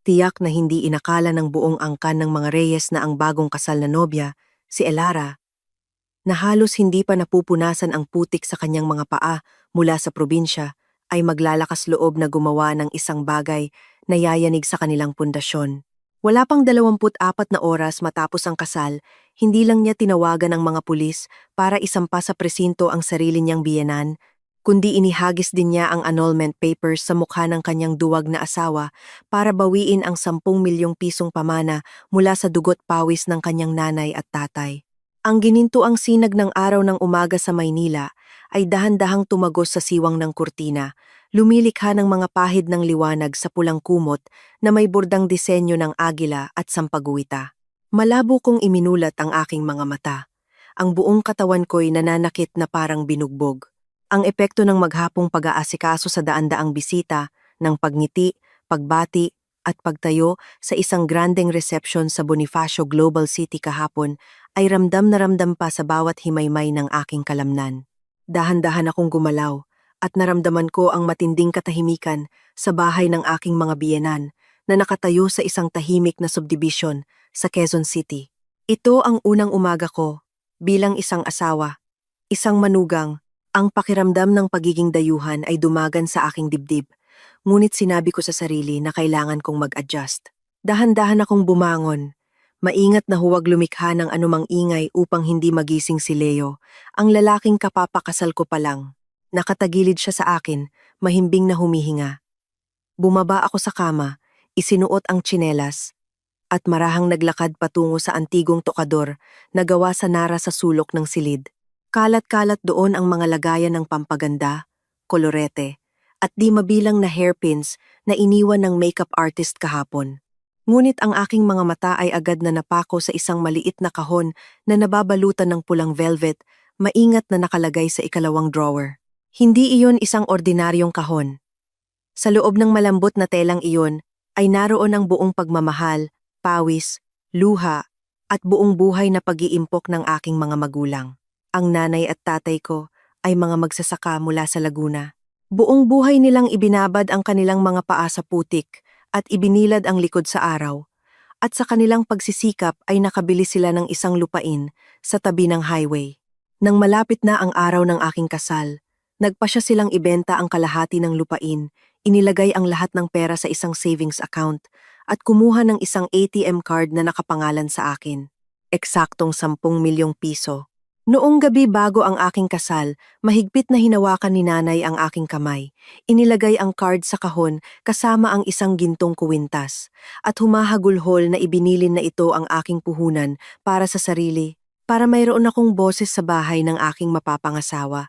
Tiyak na hindi inakala ng buong angkan ng mga Reyes na ang bagong kasal na nobya, si Elara, na halos hindi pa napupunasan ang putik sa kanyang mga paa mula sa probinsya, ay maglalakas loob na gumawa ng isang bagay na yayanig sa kanilang pundasyon. Wala pang 24 na oras matapos ang kasal, hindi lang niya tinawagan ang mga pulis para isampa sa presinto ang sarili niyang biyenan, kundi inihagis din niya ang annulment papers sa mukha ng kanyang duwag na asawa para bawiin ang 10 milyong pisong pamana mula sa dugot pawis ng kanyang nanay at tatay. Ang ginintuang sinag ng araw ng umaga sa Maynila ay dahan-dahang tumagos sa siwang ng kurtina, lumilikha ng mga pahid ng liwanag sa pulang kumot na may bordang disenyo ng agila at sampaguwita. Malabo kong iminulat ang aking mga mata. Ang buong katawan ko'y nananakit na parang binugbog. Ang epekto ng maghapong pag-aasikaso sa daan-daang bisita, ng pagngiti, pagbati, at pagtayo sa isang grandeng reception sa Bonifacio Global City kahapon ay ramdam na ramdam pa sa bawat himaymay ng aking kalamnan. Dahan-dahan akong gumalaw at naramdaman ko ang matinding katahimikan sa bahay ng aking mga biyenan na nakatayo sa isang tahimik na subdivision sa Quezon City. Ito ang unang umaga ko bilang isang asawa, isang manugang. Ang pakiramdam ng pagiging dayuhan ay dumagan sa aking dibdib, ngunit sinabi ko sa sarili na kailangan kong mag-adjust. Dahan-dahan akong bumangon, maingat na huwag lumikha ng anumang ingay upang hindi magising si Leo, ang lalaking kapapakasal ko pa lang. Nakatagilid siya sa akin, mahimbing na humihinga. Bumaba ako sa kama, isinuot ang tsinelas, at marahang naglakad patungo sa antigong tokador na gawa sa nara sa sulok ng silid. Kalat-kalat doon ang mga lagayan ng pampaganda, kolorete, at di mabilang na hairpins na iniwan ng makeup artist kahapon. Ngunit ang aking mga mata ay agad na napako sa isang maliit na kahon na nababalutan ng pulang velvet, maingat na nakalagay sa ikalawang drawer. Hindi iyon isang ordinaryong kahon. Sa loob ng malambot na telang iyon ay naroon ang buong pagmamahal, pawis, luha, at buong buhay na pag-iimpok ng aking mga magulang. Ang nanay at tatay ko ay mga magsasaka mula sa Laguna. Buong buhay nilang ibinabad ang kanilang mga paa sa putik at ibinilad ang likod sa araw. At sa kanilang pagsisikap ay nakabili sila ng isang lupain sa tabi ng highway. Nang malapit na ang araw ng aking kasal, nagpasya silang ibenta ang kalahati ng lupain, inilagay ang lahat ng pera sa isang savings account at kumuha ng isang ATM card na nakapangalan sa akin. Eksaktong 10 milyong piso. Noong gabi bago ang aking kasal, mahigpit na hinawakan ni nanay ang aking kamay. Inilagay ang card sa kahon kasama ang isang gintong kuwintas. At humahagulhol na ibinilin na ito ang aking puhunan para sa sarili, para mayroon akong boses sa bahay ng aking mapapangasawa.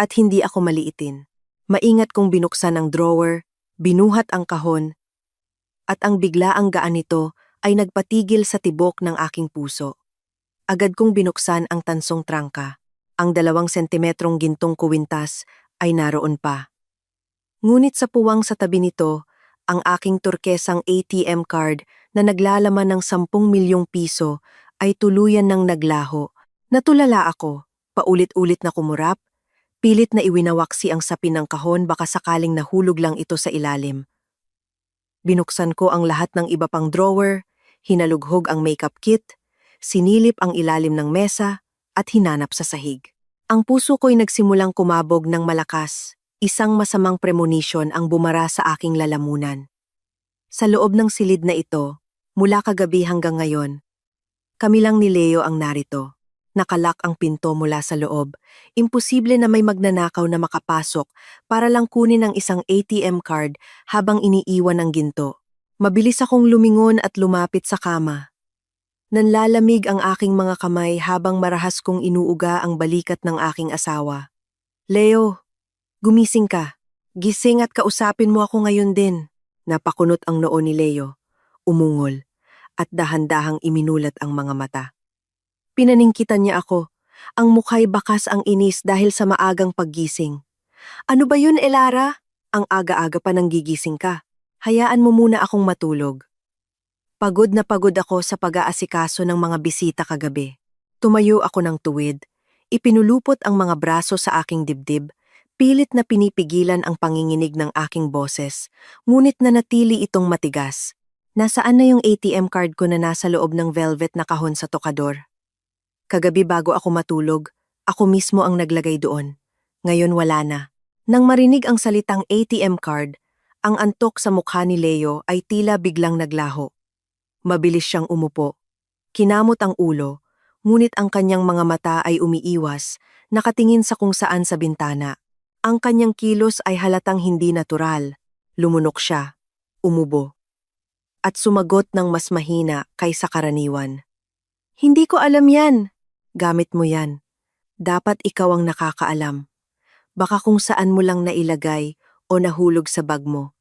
At hindi ako maliitin. Maingat kong binuksan ang drawer, binuhat ang kahon, at ang biglaang gaan nito ay nagpatigil sa tibok ng aking puso. Agad kong binuksan ang tansong trangka. Ang 2 sentimetrong gintong kuwintas ay naroon pa. Ngunit sa puwang sa tabi nito, ang aking turkesang ATM card na naglalaman ng 10 milyong piso ay tuluyan ng naglaho. Natulala ako, paulit-ulit na kumurap, pilit na iwinawaksi ang sapin ng kahon baka sakaling nahulog lang ito sa ilalim. Binuksan ko ang lahat ng iba pang drawer, hinalughog ang makeup kit, sinilip ang ilalim ng mesa at hinanap sa sahig. Ang puso ko'y nagsimulang kumabog ng malakas. Isang masamang premonition ang bumara sa aking lalamunan. Sa loob ng silid na ito, mula kagabi hanggang ngayon, kami lang ni Leo ang narito. Nakalak ang pinto mula sa loob. Imposible na may magnanakaw na makapasok para lang kunin ang isang ATM card habang iniiwan ng ginto. Mabilis akong lumingon at lumapit sa kama. Nanlalamig ang aking mga kamay habang marahas kong inuuga ang balikat ng aking asawa. Leo, gumising ka. Gising at kausapin mo ako ngayon din. Napakunot ang noo ni Leo, umungol, at dahan-dahang iminulat ang mga mata. Pinaningkitan niya ako. Ang mukha'y bakas ang inis dahil sa maagang paggising. Ano ba yun, Elara? Ang aga-aga pa nang gigising ka. Hayaan mo muna akong matulog. Pagod na pagod ako sa pag-aasikaso ng mga bisita kagabi. Tumayo ako ng tuwid, ipinulupot ang mga braso sa aking dibdib, pilit na pinipigilan ang panginginig ng aking boses, ngunit nanatili itong matigas. Nasaan na yung ATM card ko na nasa loob ng velvet na kahon sa tokador? Kagabi bago ako matulog, ako mismo ang naglagay doon. Ngayon wala na. Nang marinig ang salitang ATM card, ang antok sa mukha ni Leo ay tila biglang naglaho. Mabilis siyang umupo. Kinamot ang ulo, ngunit ang kanyang mga mata ay umiiwas, nakatingin sa kung saan sa bintana. Ang kanyang kilos ay halatang hindi natural. Lumunok siya, umubo, at sumagot ng mas mahina kaysa karaniwan. Hindi ko alam yan. Gamit mo yan. Dapat ikaw ang nakakaalam. Baka kung saan mo lang nailagay o nahulog sa bag mo.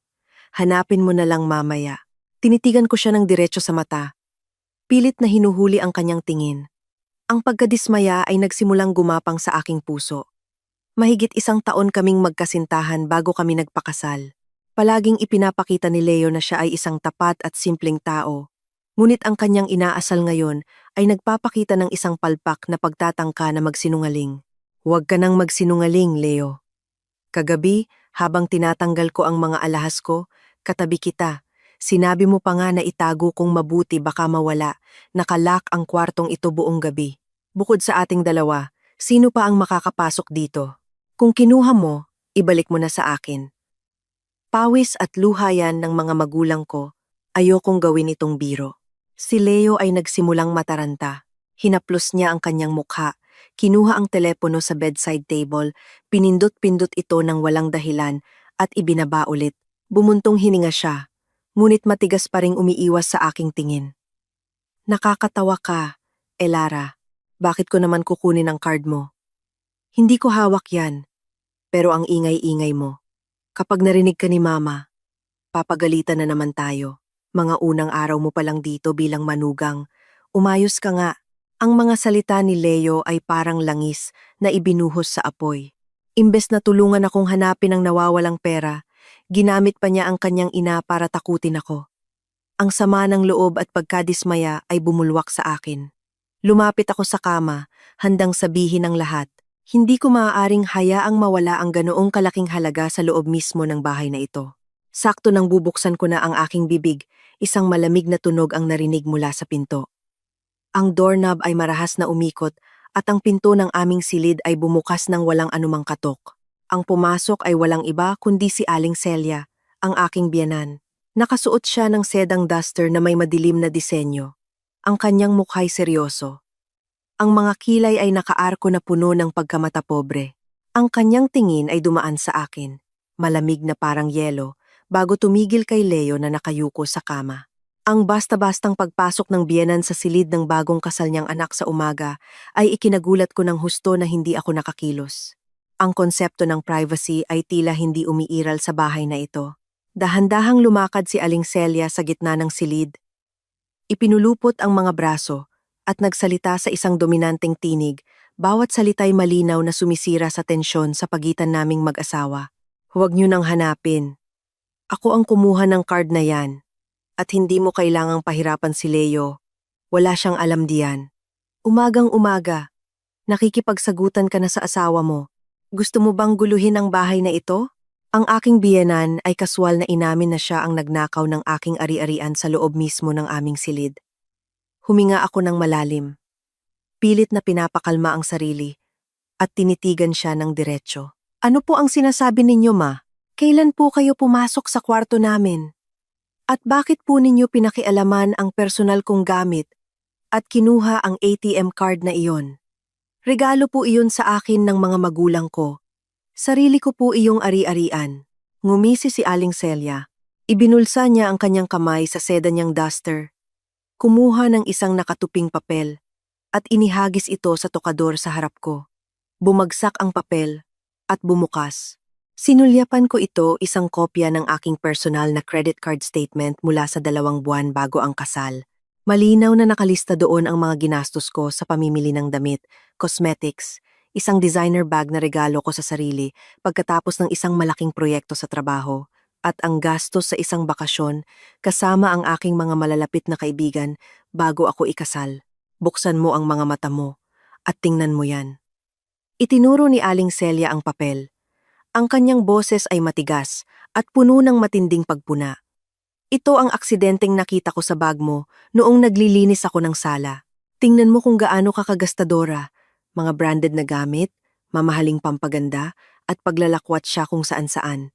Hanapin mo na lang mamaya. Tinitigan ko siya ng diretso sa mata. Pilit na hinuhuli ang kanyang tingin. Ang pagkadismaya ay nagsimulang gumapang sa aking puso. Mahigit 1 taon kaming magkasintahan bago kami nagpakasal. Palaging ipinapakita ni Leo na siya ay isang tapat at simpleng tao. Ngunit ang kanyang inaasal ngayon ay nagpapakita ng isang palpak na pagtatangka na magsinungaling. Huwag ka nang magsinungaling, Leo. Kagabi, habang tinatanggal ko ang mga alahas ko, katabi kita. Sinabi mo pa nga na itago kong mabuti baka mawala. Nakalak ang kwartong ito buong gabi. Bukod sa ating dalawa, sino pa ang makakapasok dito? Kung kinuha mo, ibalik mo na sa akin. Pawis at luha yan ng mga magulang ko. Ayokong gawin itong biro. Si Leo ay nagsimulang mataranta. Hinaplos niya ang kanyang mukha. Kinuha ang telepono sa bedside table, pinindot-pindot ito ng walang dahilan at ibinaba ulit. Bumuntong hininga siya, ngunit matigas pa ring umiiwas sa aking tingin. Nakakatawa ka, Elara. Bakit ko naman kukunin ang card mo? Hindi ko hawak yan, pero ang ingay-ingay mo. Kapag narinig ka ni Mama, papagalitan na naman tayo. Mga unang araw mo pa lang dito bilang manugang. Umayos ka nga. Ang mga salita ni Leo ay parang langis na ibinuhos sa apoy. Imbes na tulungan akong hanapin ang nawawalang pera, ginamit pa niya ang kanyang ina para takutin ako. Ang sama ng loob at pagkadismaya ay bumulwak sa akin. Lumapit ako sa kama, handang sabihin ang lahat. Hindi ko maaaring hayaang mawala ang ganoong kalaking halaga sa loob mismo ng bahay na ito. Sakto nang bubuksan ko na ang aking bibig, isang malamig na tunog ang narinig mula sa pinto. Ang doorknob ay marahas na umikot at ang pinto ng aming silid ay bumukas ng walang anumang katok. Ang pumasok ay walang iba kundi si Aling Celia, ang aking biyenan. Nakasuot siya ng sedang duster na may madilim na disenyo. Ang kanyang mukha'y seryoso. Ang mga kilay ay nakaarko na puno ng pagkamata pobre. Ang kanyang tingin ay dumaan sa akin, malamig na parang yelo, bago tumigil kay Leo na nakayuko sa kama. Ang basta-bastang pagpasok ng biyenan sa silid ng bagong kasal niyang anak sa umaga ay ikinagulat ko ng husto na hindi ako nakakilos. Ang konsepto ng privacy ay tila hindi umiiral sa bahay na ito. Dahan-dahang lumakad si Aling Celia sa gitna ng silid. Ipinulupot ang mga braso at nagsalita sa isang dominanteng tinig, bawat salita'y malinaw na sumisira sa tensyon sa pagitan naming mag-asawa. Huwag niyo nang hanapin. Ako ang kumuha ng card na yan. At hindi mo kailangang pahirapan si Leo. Wala siyang alam diyan. Umagang-umaga, nakikipagsagutan ka na sa asawa mo. Gusto mo bang guluhin ang bahay na ito? Ang aking biyenan ay kaswal na inamin na siya ang nagnakaw ng aking ari-arian sa loob mismo ng aming silid. Huminga ako ng malalim. Pilit na pinapakalma ang sarili at tinitigan siya ng diretsyo. Ano po ang sinasabi ninyo, Ma? Kailan po kayo pumasok sa kwarto namin? At bakit po ninyo pinakialaman ang personal kong gamit at kinuha ang ATM card na iyon? Regalo po iyon sa akin ng mga magulang ko. Sarili ko po iyong ari-arian. Ngumisi si Aling Celia. Ibinulsa niya ang kanyang kamay sa seda niyang duster. Kumuha ng isang nakatuping papel at inihagis ito sa tokador sa harap ko. Bumagsak ang papel at bumukas. Sinulyapan ko ito isang kopya ng aking personal na credit card statement mula sa 2 buwan bago ang kasal. Malinaw na nakalista doon ang mga ginastos ko sa pamimili ng damit, cosmetics, isang designer bag na regalo ko sa sarili pagkatapos ng isang malaking proyekto sa trabaho, at ang gastos sa isang bakasyon kasama ang aking mga malalapit na kaibigan bago ako ikasal. Buksan mo ang mga mata mo at tingnan mo yan. Itinuro ni Aling Celia ang papel. Ang kanyang boses ay matigas at puno ng matinding pagpuna. Ito ang aksidenteng nakita ko sa bag mo noong naglilinis ako ng sala. Tingnan mo kung gaano ka kagastadora. Mga branded na gamit, mamahaling pampaganda, at paglalakwat siya kung saan-saan.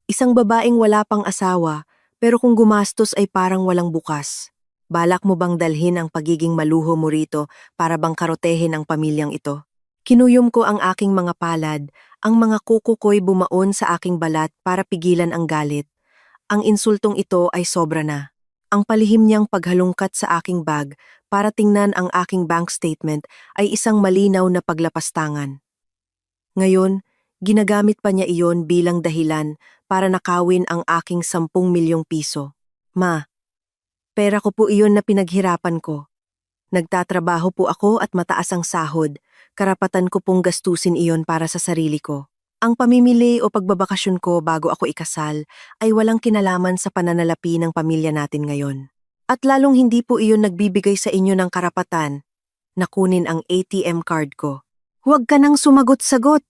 Isang babaeng wala pang asawa, pero kung gumastos ay parang walang bukas. Balak mo bang dalhin ang pagiging maluho mo rito para bangkarotehin ang pamilyang ito? Kinuyom ko ang aking mga palad, ang mga kuko ko'y bumaon sa aking balat para pigilan ang galit. Ang insultong ito ay sobra na. Ang palihim niyang paghalungkat sa aking bag para tingnan ang aking bank statement ay isang malinaw na paglapastangan. Ngayon, ginagamit pa niya iyon bilang dahilan para nakawin ang aking 10 milyong piso. Ma, pera ko po iyon na pinaghirapan ko. Nagtatrabaho po ako at mataas ang sahod. Karapatan ko pong gastusin iyon para sa sarili ko. Ang pamimili o pagbabakasyon ko bago ako ikasal ay walang kinalaman sa pananalapi ng pamilya natin ngayon. At lalong hindi po iyon nagbibigay sa inyo ng karapatan na kunin ang ATM card ko. Huwag ka nang sumagot-sagot.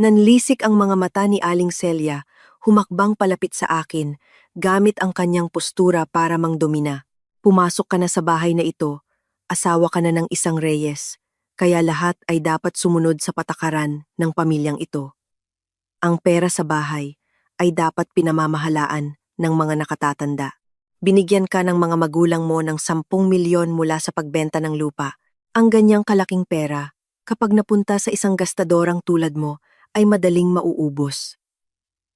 Nanlisik ang mga mata ni Aling Celia, humakbang palapit sa akin, gamit ang kanyang postura para mangdomina. Pumasok ka na sa bahay na ito, asawa ka na ng isang Reyes, kaya lahat ay dapat sumunod sa patakaran ng pamilyang ito. Ang pera sa bahay ay dapat pinamamahalaan ng mga nakatatanda. Binigyan ka ng mga magulang mo ng 10 milyon mula sa pagbenta ng lupa. Ang ganyang kalaking pera, kapag napunta sa isang gastadorang tulad mo, ay madaling mauubos.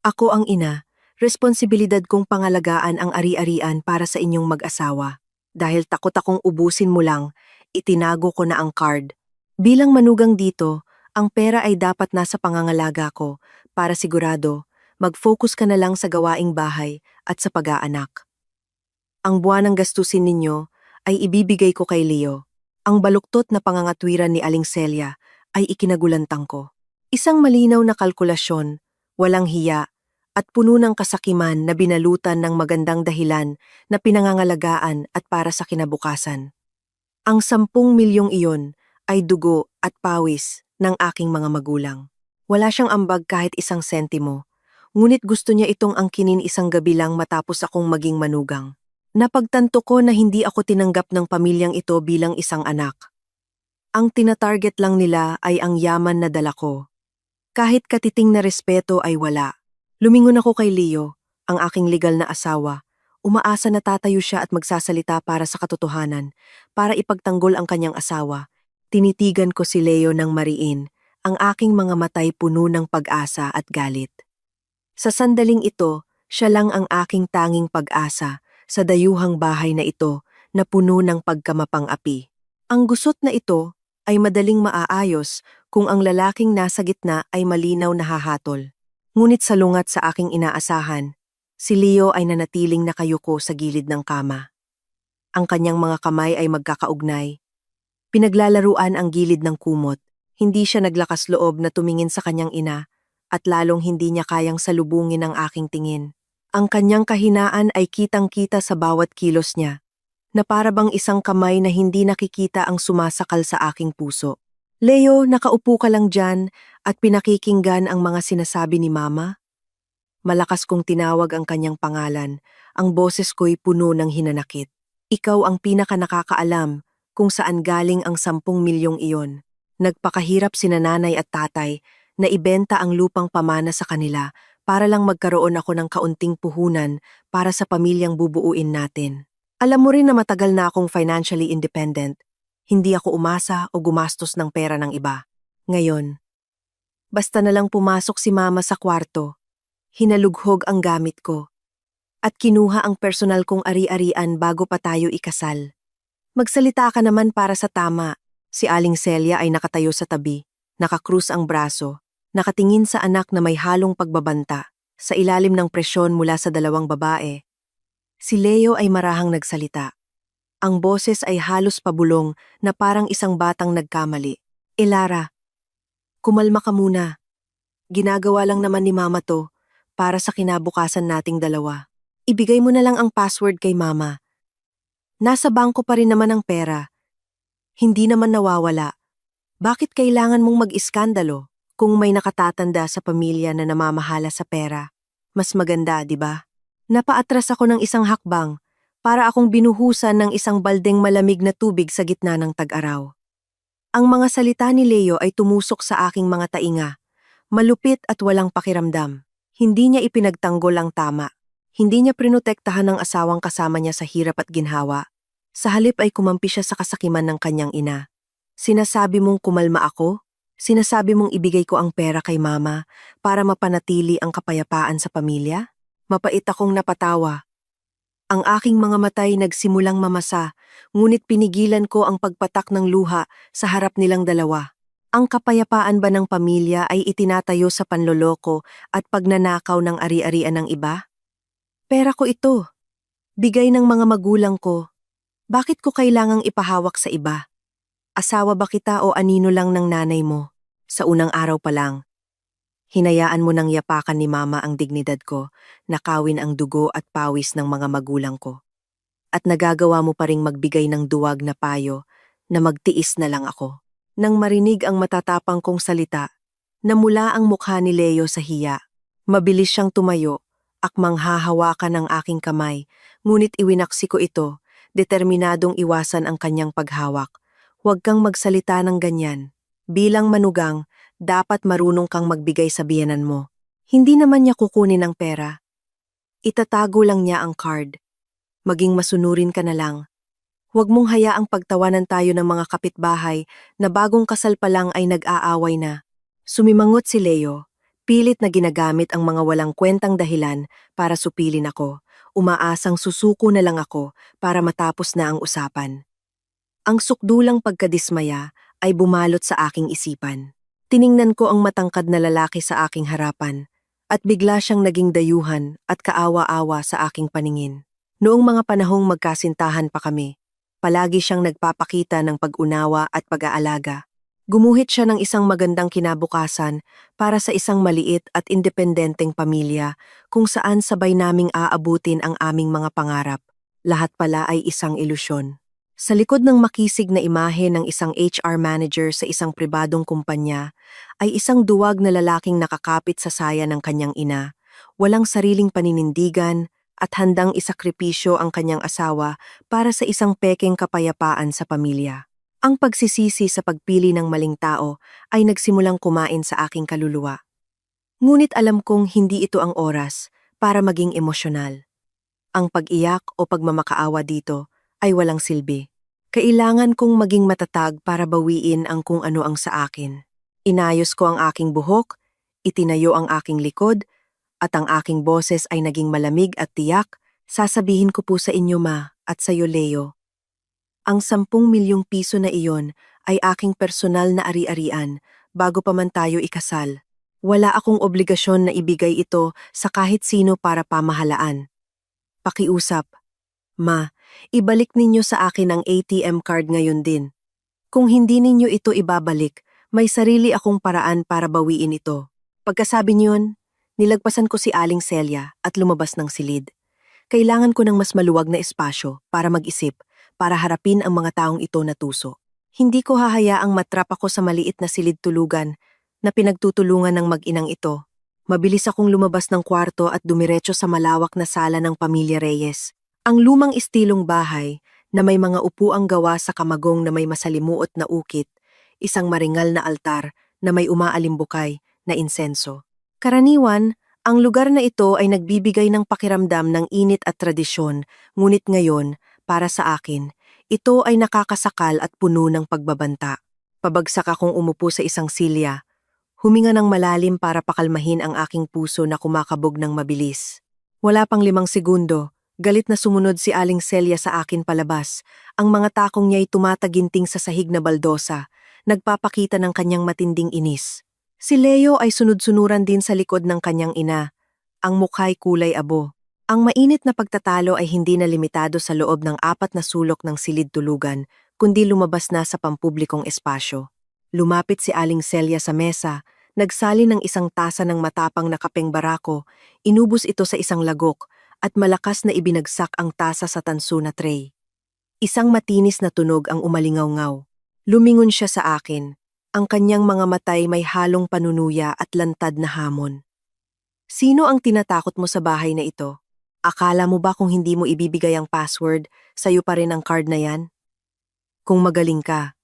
Ako ang ina, responsibilidad kong pangalagaan ang ari-arian para sa inyong mag-asawa. Dahil takot akong ubusin mo lang, itinago ko na ang card. Bilang manugang dito, ang pera ay dapat nasa pangangalaga ko para sigurado mag-focus ka na lang sa gawaing bahay at sa pag-aanak. Ang buwan ng gastusin ninyo ay ibibigay ko kay Leo. Ang baluktot na pangangatwiran ni Aling Celia ay ikinagulantang ko. Isang malinaw na kalkulasyon, walang hiya, at puno ng kasakiman na binalutan ng magandang dahilan na pinangangalagaan at para sa kinabukasan. Ang 10 milyong iyon ay dugo at pawis ng aking mga magulang. Wala siyang ambag kahit isang sentimo, ngunit gusto niya itong angkinin isang gabi lang matapos akong maging manugang. Napagtanto ko na hindi ako tinanggap ng pamilyang ito bilang isang anak. Ang tinatarget lang nila ay ang yaman na dala ko. Kahit katiting na respeto ay wala. Lumingon ako kay Leo, ang aking legal na asawa. Umaasa na tatayo siya at magsasalita para sa katotohanan, para ipagtanggol ang kanyang asawa. Tinitigan ko si Leo ng mariin, ang aking mga matay puno ng pag-asa at galit. Sa sandaling ito, siya lang ang aking tanging pag-asa sa dayuhang bahay na ito na puno ng pagkamapang-api. Ang gusot na ito ay madaling maaayos kung ang lalaking nasa gitna ay malinaw na hahatol. Ngunit salungat sa aking inaasahan, si Leo ay nanatiling nakayuko sa gilid ng kama. Ang kanyang mga kamay ay magkakaugnay. Pinaglalaruan ang gilid ng kumot. Hindi siya naglakas loob na tumingin sa kanyang ina at lalong hindi niya kayang salubungin ang aking tingin. Ang kanyang kahinaan ay kitang-kita sa bawat kilos niya, na para bang isang kamay na hindi nakikita ang sumasakal sa aking puso. Leo, nakaupo ka lang dyan at pinakikinggan ang mga sinasabi ni Mama? Malakas kong tinawag ang kanyang pangalan, ang boses ko'y puno ng hinanakit. Ikaw ang pinaka-nakakaalam kung saan galing ang 10 milyong iyon. Nagpakahirap sina nanay at tatay na ibenta ang lupang pamana sa kanila para lang magkaroon ako ng kaunting puhunan para sa pamilyang bubuuin natin. Alam mo rin na matagal na akong financially independent. Hindi ako umasa o gumastos ng pera ng iba. Ngayon, basta na lang pumasok si Mama sa kwarto, hinalughog ang gamit ko, at kinuha ang personal kong ari-arian bago pa tayo ikasal. Magsalita ka naman para sa tama. Si Aling Celia ay nakatayo sa tabi, nakakrus ang braso, nakatingin sa anak na may halong pagbabanta, sa ilalim ng presyon mula sa dalawang babae. Si Leo ay marahang nagsalita. Ang boses ay halos pabulong na parang isang batang nagkamali. Lara, kumalma ka muna. Ginagawa lang naman ni Mama to para sa kinabukasan nating dalawa. Ibigay mo na lang ang password kay Mama. Nasa bangko pa rin naman ang pera. Hindi naman nawawala. Bakit kailangan mong mag-iskandalo kung may nakatatanda sa pamilya na namamahala sa pera? Mas maganda, di ba? Napaatras ako ng isang hakbang, para akong binuhusan ng isang baldeng malamig na tubig sa gitna ng tag-araw. Ang mga salita ni Leo ay tumusok sa aking mga tainga, malupit at walang pakiramdam. Hindi niya ipinagtanggol ang tama. Hindi niya prinotektahan ang asawang kasama niya sa hirap at ginhawa. Sa halip ay kumampi siya sa kasakiman ng kanyang ina. Sinasabi mong kumalma ako? Sinasabi mong ibigay ko ang pera kay mama para mapanatili ang kapayapaan sa pamilya? Mapait akong napatawa. Ang aking mga matay nagsimulang mamasa, ngunit pinigilan ko ang pagpatak ng luha sa harap nilang dalawa. Ang kapayapaan ba ng pamilya ay itinatayo sa panloloko at pagnanakaw ng ari-arian ng iba? Pera ko ito. Bigay ng mga magulang ko. Bakit ko kailangang ipahawak sa iba? Asawa ba kita o anino lang ng nanay mo? Sa unang araw pa lang, hinayaan mo nang yapakan ni mama ang dignidad ko, nakawin ang dugo at pawis ng mga magulang ko. At nagagawa mo pa ring magbigay ng duwag na payo na magtiis na lang ako. Nang marinig ang matatapang kong salita, namula ang mukha ni Leo sa hiya. Mabilis siyang tumayo, akmang hahawakan ang aking kamay, ngunit iwinaksi ko ito, determinadong iwasan ang kanyang paghawak. Huwag kang magsalita ng ganyan. Bilang manugang, dapat marunong kang magbigay sa biyenan mo. Hindi naman niya kukunin ang pera. Itatago lang niya ang card. Maging masunurin ka na lang. Huwag mong hayaang pagtawanan tayo ng mga kapitbahay na bagong kasal pa lang ay nag-aaway na. Sumimangot si Leo, pilit na ginagamit ang mga walang kwentang dahilan para supilin ako, umaasang susuko na lang ako para matapos na ang usapan. Ang sukdulang pagkadismaya ay bumalot sa aking isipan. Tiningnan ko ang matangkad na lalaki sa aking harapan, at bigla siyang naging dayuhan at kaawa-awa sa aking paningin. Noong mga panahong magkasintahan pa kami, palagi siyang nagpapakita ng pag-unawa at pag-aalaga. Gumuhit siya ng isang magandang kinabukasan para sa isang maliit at independenteng pamilya kung saan sabay naming aabutin ang aming mga pangarap. Lahat pala ay isang ilusyon. Sa likod ng makisig na imahe ng isang HR manager sa isang pribadong kumpanya, ay isang duwag na lalaking nakakapit sa saya ng kanyang ina, walang sariling paninindigan, at handang isakripisyo ang kanyang asawa para sa isang pekeng kapayapaan sa pamilya. Ang pagsisisi sa pagpili ng maling tao ay nagsimulang kumain sa aking kaluluwa. Ngunit alam kong hindi ito ang oras para maging emosyonal. Ang pag-iyak o pagmamakaawa dito ay walang silbi. Kailangan kong maging matatag para bawiin ang kung ano ang sa akin. Inayos ko ang aking buhok, itinayo ang aking likod, at ang aking boses ay naging malamig at tiyak. Sasabihin ko po sa inyo, Ma, at sa iyo, Leo. Ang 10 milyong piso na iyon ay aking personal na ari-arian bago pa man tayo ikasal. Wala akong obligasyon na ibigay ito sa kahit sino para pamahalaan. Pakiusap. Ma, ibalik ninyo sa akin ang ATM card ngayon din. Kung hindi ninyo ito ibabalik, may sarili akong paraan para bawiin ito. Pagkasabi niyon, nilagpasan ko si Aling Celia at lumabas ng silid. Kailangan ko ng mas maluwag na espasyo para mag-isip, para harapin ang mga taong ito na tuso. Hindi ko hahayaang matrap ako sa maliit na silid tulugan na pinagtutulungan ng mag-inang ito. Mabilis akong lumabas ng kwarto at dumiretso sa malawak na sala ng Pamilya Reyes. Ang lumang istilong bahay na may mga upuang gawa sa kamagong na may masalimuot na ukit, isang maringal na altar na may umaalimbukay na insenso. Karaniwan, ang lugar na ito ay nagbibigay ng pakiramdam ng init at tradisyon, ngunit ngayon, para sa akin, ito ay nakakasakal at puno ng pagbabanta. Pabagsak akong umupo sa isang silya, huminga ng malalim para pakalmahin ang aking puso na kumakabog ng mabilis. Wala pang 5 segundo, galit na sumunod si Aling Celia sa akin palabas. Ang mga takong niya'y tumataginting sa sahig na baldosa, nagpapakita ng kanyang matinding inis. Si Leo ay sunod-sunuran din sa likod ng kanyang ina. Ang mukha'y kulay abo. Ang mainit na pagtatalo ay hindi na limitado sa loob ng 4 na sulok ng silid tulugan, kundi lumabas na sa pampublikong espasyo. Lumapit si Aling Celia sa mesa, nagsali ng isang tasa ng matapang na kapeng barako, inubos ito sa isang lagok, at malakas na ibinagsak ang tasa sa tanso na tray. Isang matinis na tunog ang umalingaw-ngaw. Lumingon siya sa akin. Ang kanyang mga matay may halong panunuya at lantad na hamon. Sino ang tinatakot mo sa bahay na ito? Akala mo ba kung hindi mo ibibigay ang password, sa'yo pa rin ang card na yan? Kung magaling ka,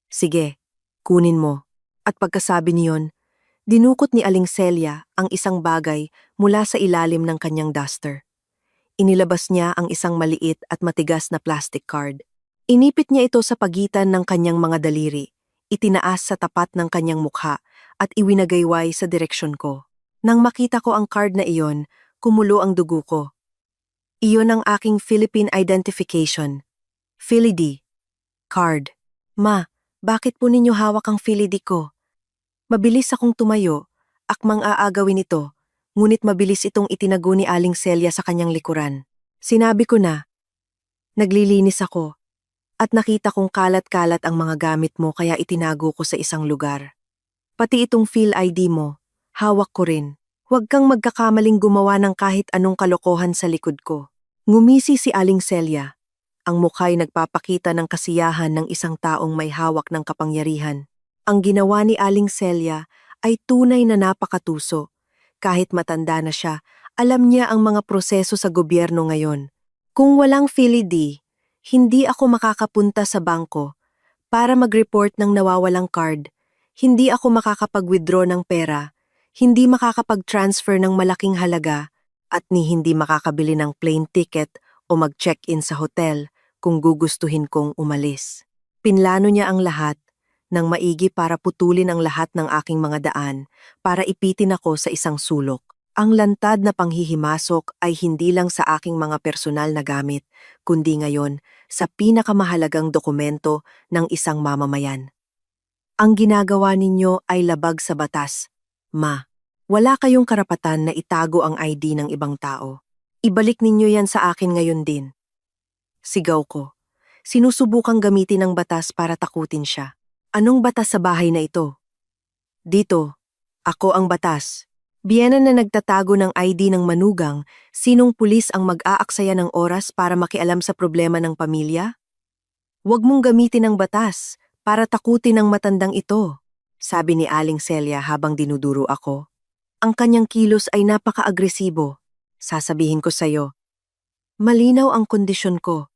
sige, kunin mo. At pagkasabi niyon, dinukot ni Aling Celia ang isang bagay mula sa ilalim ng kanyang duster. Inilabas niya ang isang maliit at matigas na plastic card. Inipit niya ito sa pagitan ng kanyang mga daliri, itinaas sa tapat ng kanyang mukha at iwinagayway sa direksyon ko. Nang makita ko ang card na iyon, kumulo ang dugo ko. Iyon ang aking Philippine identification. PhilID. Card. Ma, bakit po ninyo hawak ang PhilID ko? Mabilis akong tumayo, akmang aagawin ito, ngunit mabilis itong itinago ni Aling Celia sa kanyang likuran. Sinabi ko na, naglilinis ako, at nakita kong kalat-kalat ang mga gamit mo kaya itinago ko sa isang lugar. Pati itong PhilID mo, hawak ko rin. Huwag kang magkakamaling gumawa ng kahit anong kalokohan sa likod ko. Ngumisi si Aling Celia. Ang mukha'y nagpapakita ng kasiyahan ng isang taong may hawak ng kapangyarihan. Ang ginawa ni Aling Celia ay tunay na napakatuso. Kahit matanda na siya, alam niya ang mga proseso sa gobyerno ngayon. Kung walang PhilID, hindi ako makakapunta sa bangko para mag-report ng nawawalang card. Hindi ako makakapag-withdraw ng pera, hindi makakapag-transfer ng malaking halaga, at ni hindi makakabili ng plane ticket o mag-check-in sa hotel kung gugustuhin kong umalis. Pinlano niya ang lahat ng maigi para putulin ang lahat ng aking mga daan para ipitin ako sa isang sulok. Ang lantad na panghihimasok ay hindi lang sa aking mga personal na gamit, kundi ngayon sa pinakamahalagang dokumento ng isang mamamayan. Ang ginagawa ninyo ay labag sa batas. Ma, wala kayong karapatan na itago ang ID ng ibang tao. Ibalik ninyo yan sa akin ngayon din. Sigaw ko. Sinusubukang gamitin ng batas para takutin siya. Anong batas sa bahay na ito? Dito, ako ang batas. Biyenan na nagtatago ng ID ng manugang, sinong pulis ang mag-aaksaya ng oras para makialam sa problema ng pamilya? Huwag mong gamitin ang batas para takutin ang matandang ito, sabi ni Aling Celia habang dinuduro ako. Ang kanyang kilos ay napaka-agresibo. Sasabihin ko sa'yo, malinaw ang kondisyon ko.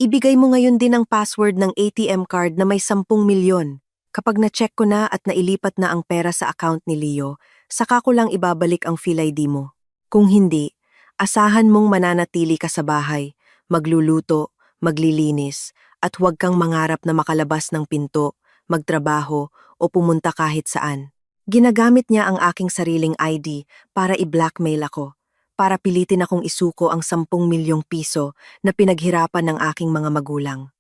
Ibigay mo ngayon din ang password ng ATM card na may 10 milyon. Kapag na-check ko na at nailipat na ang pera sa account ni Leo, saka ko lang ibabalik ang PhilID mo. Kung hindi, asahan mong mananatili ka sa bahay, magluluto, maglilinis, at huwag kang mangarap na makalabas ng pinto, magtrabaho, o pumunta kahit saan. Ginagamit niya ang aking sariling ID para i-blackmail ako, para pilitin akong isuko ang 10 milyong piso na pinaghirapan ng aking mga magulang.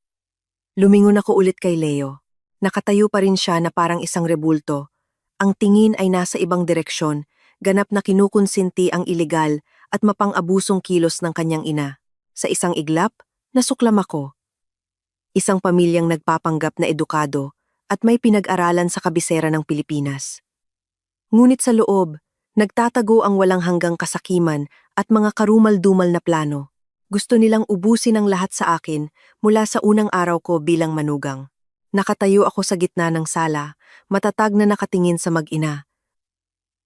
Lumingon ako ulit kay Leo. Nakatayo pa rin siya na parang isang rebulto. Ang tingin ay nasa ibang direksyon, ganap na kinukonsinti ang ilegal at mapang-abusong kilos ng kanyang ina. Sa isang iglap, nasuklam ako. Isang pamilyang nagpapanggap na edukado at may pinag-aralan sa kabisera ng Pilipinas. Ngunit sa loob, nagtatago ang walang hanggang kasakiman at mga karumal-dumal na plano. Gusto nilang ubusin ang lahat sa akin mula sa unang araw ko bilang manugang. Nakatayo ako sa gitna ng sala, matatag na nakatingin sa mag-ina.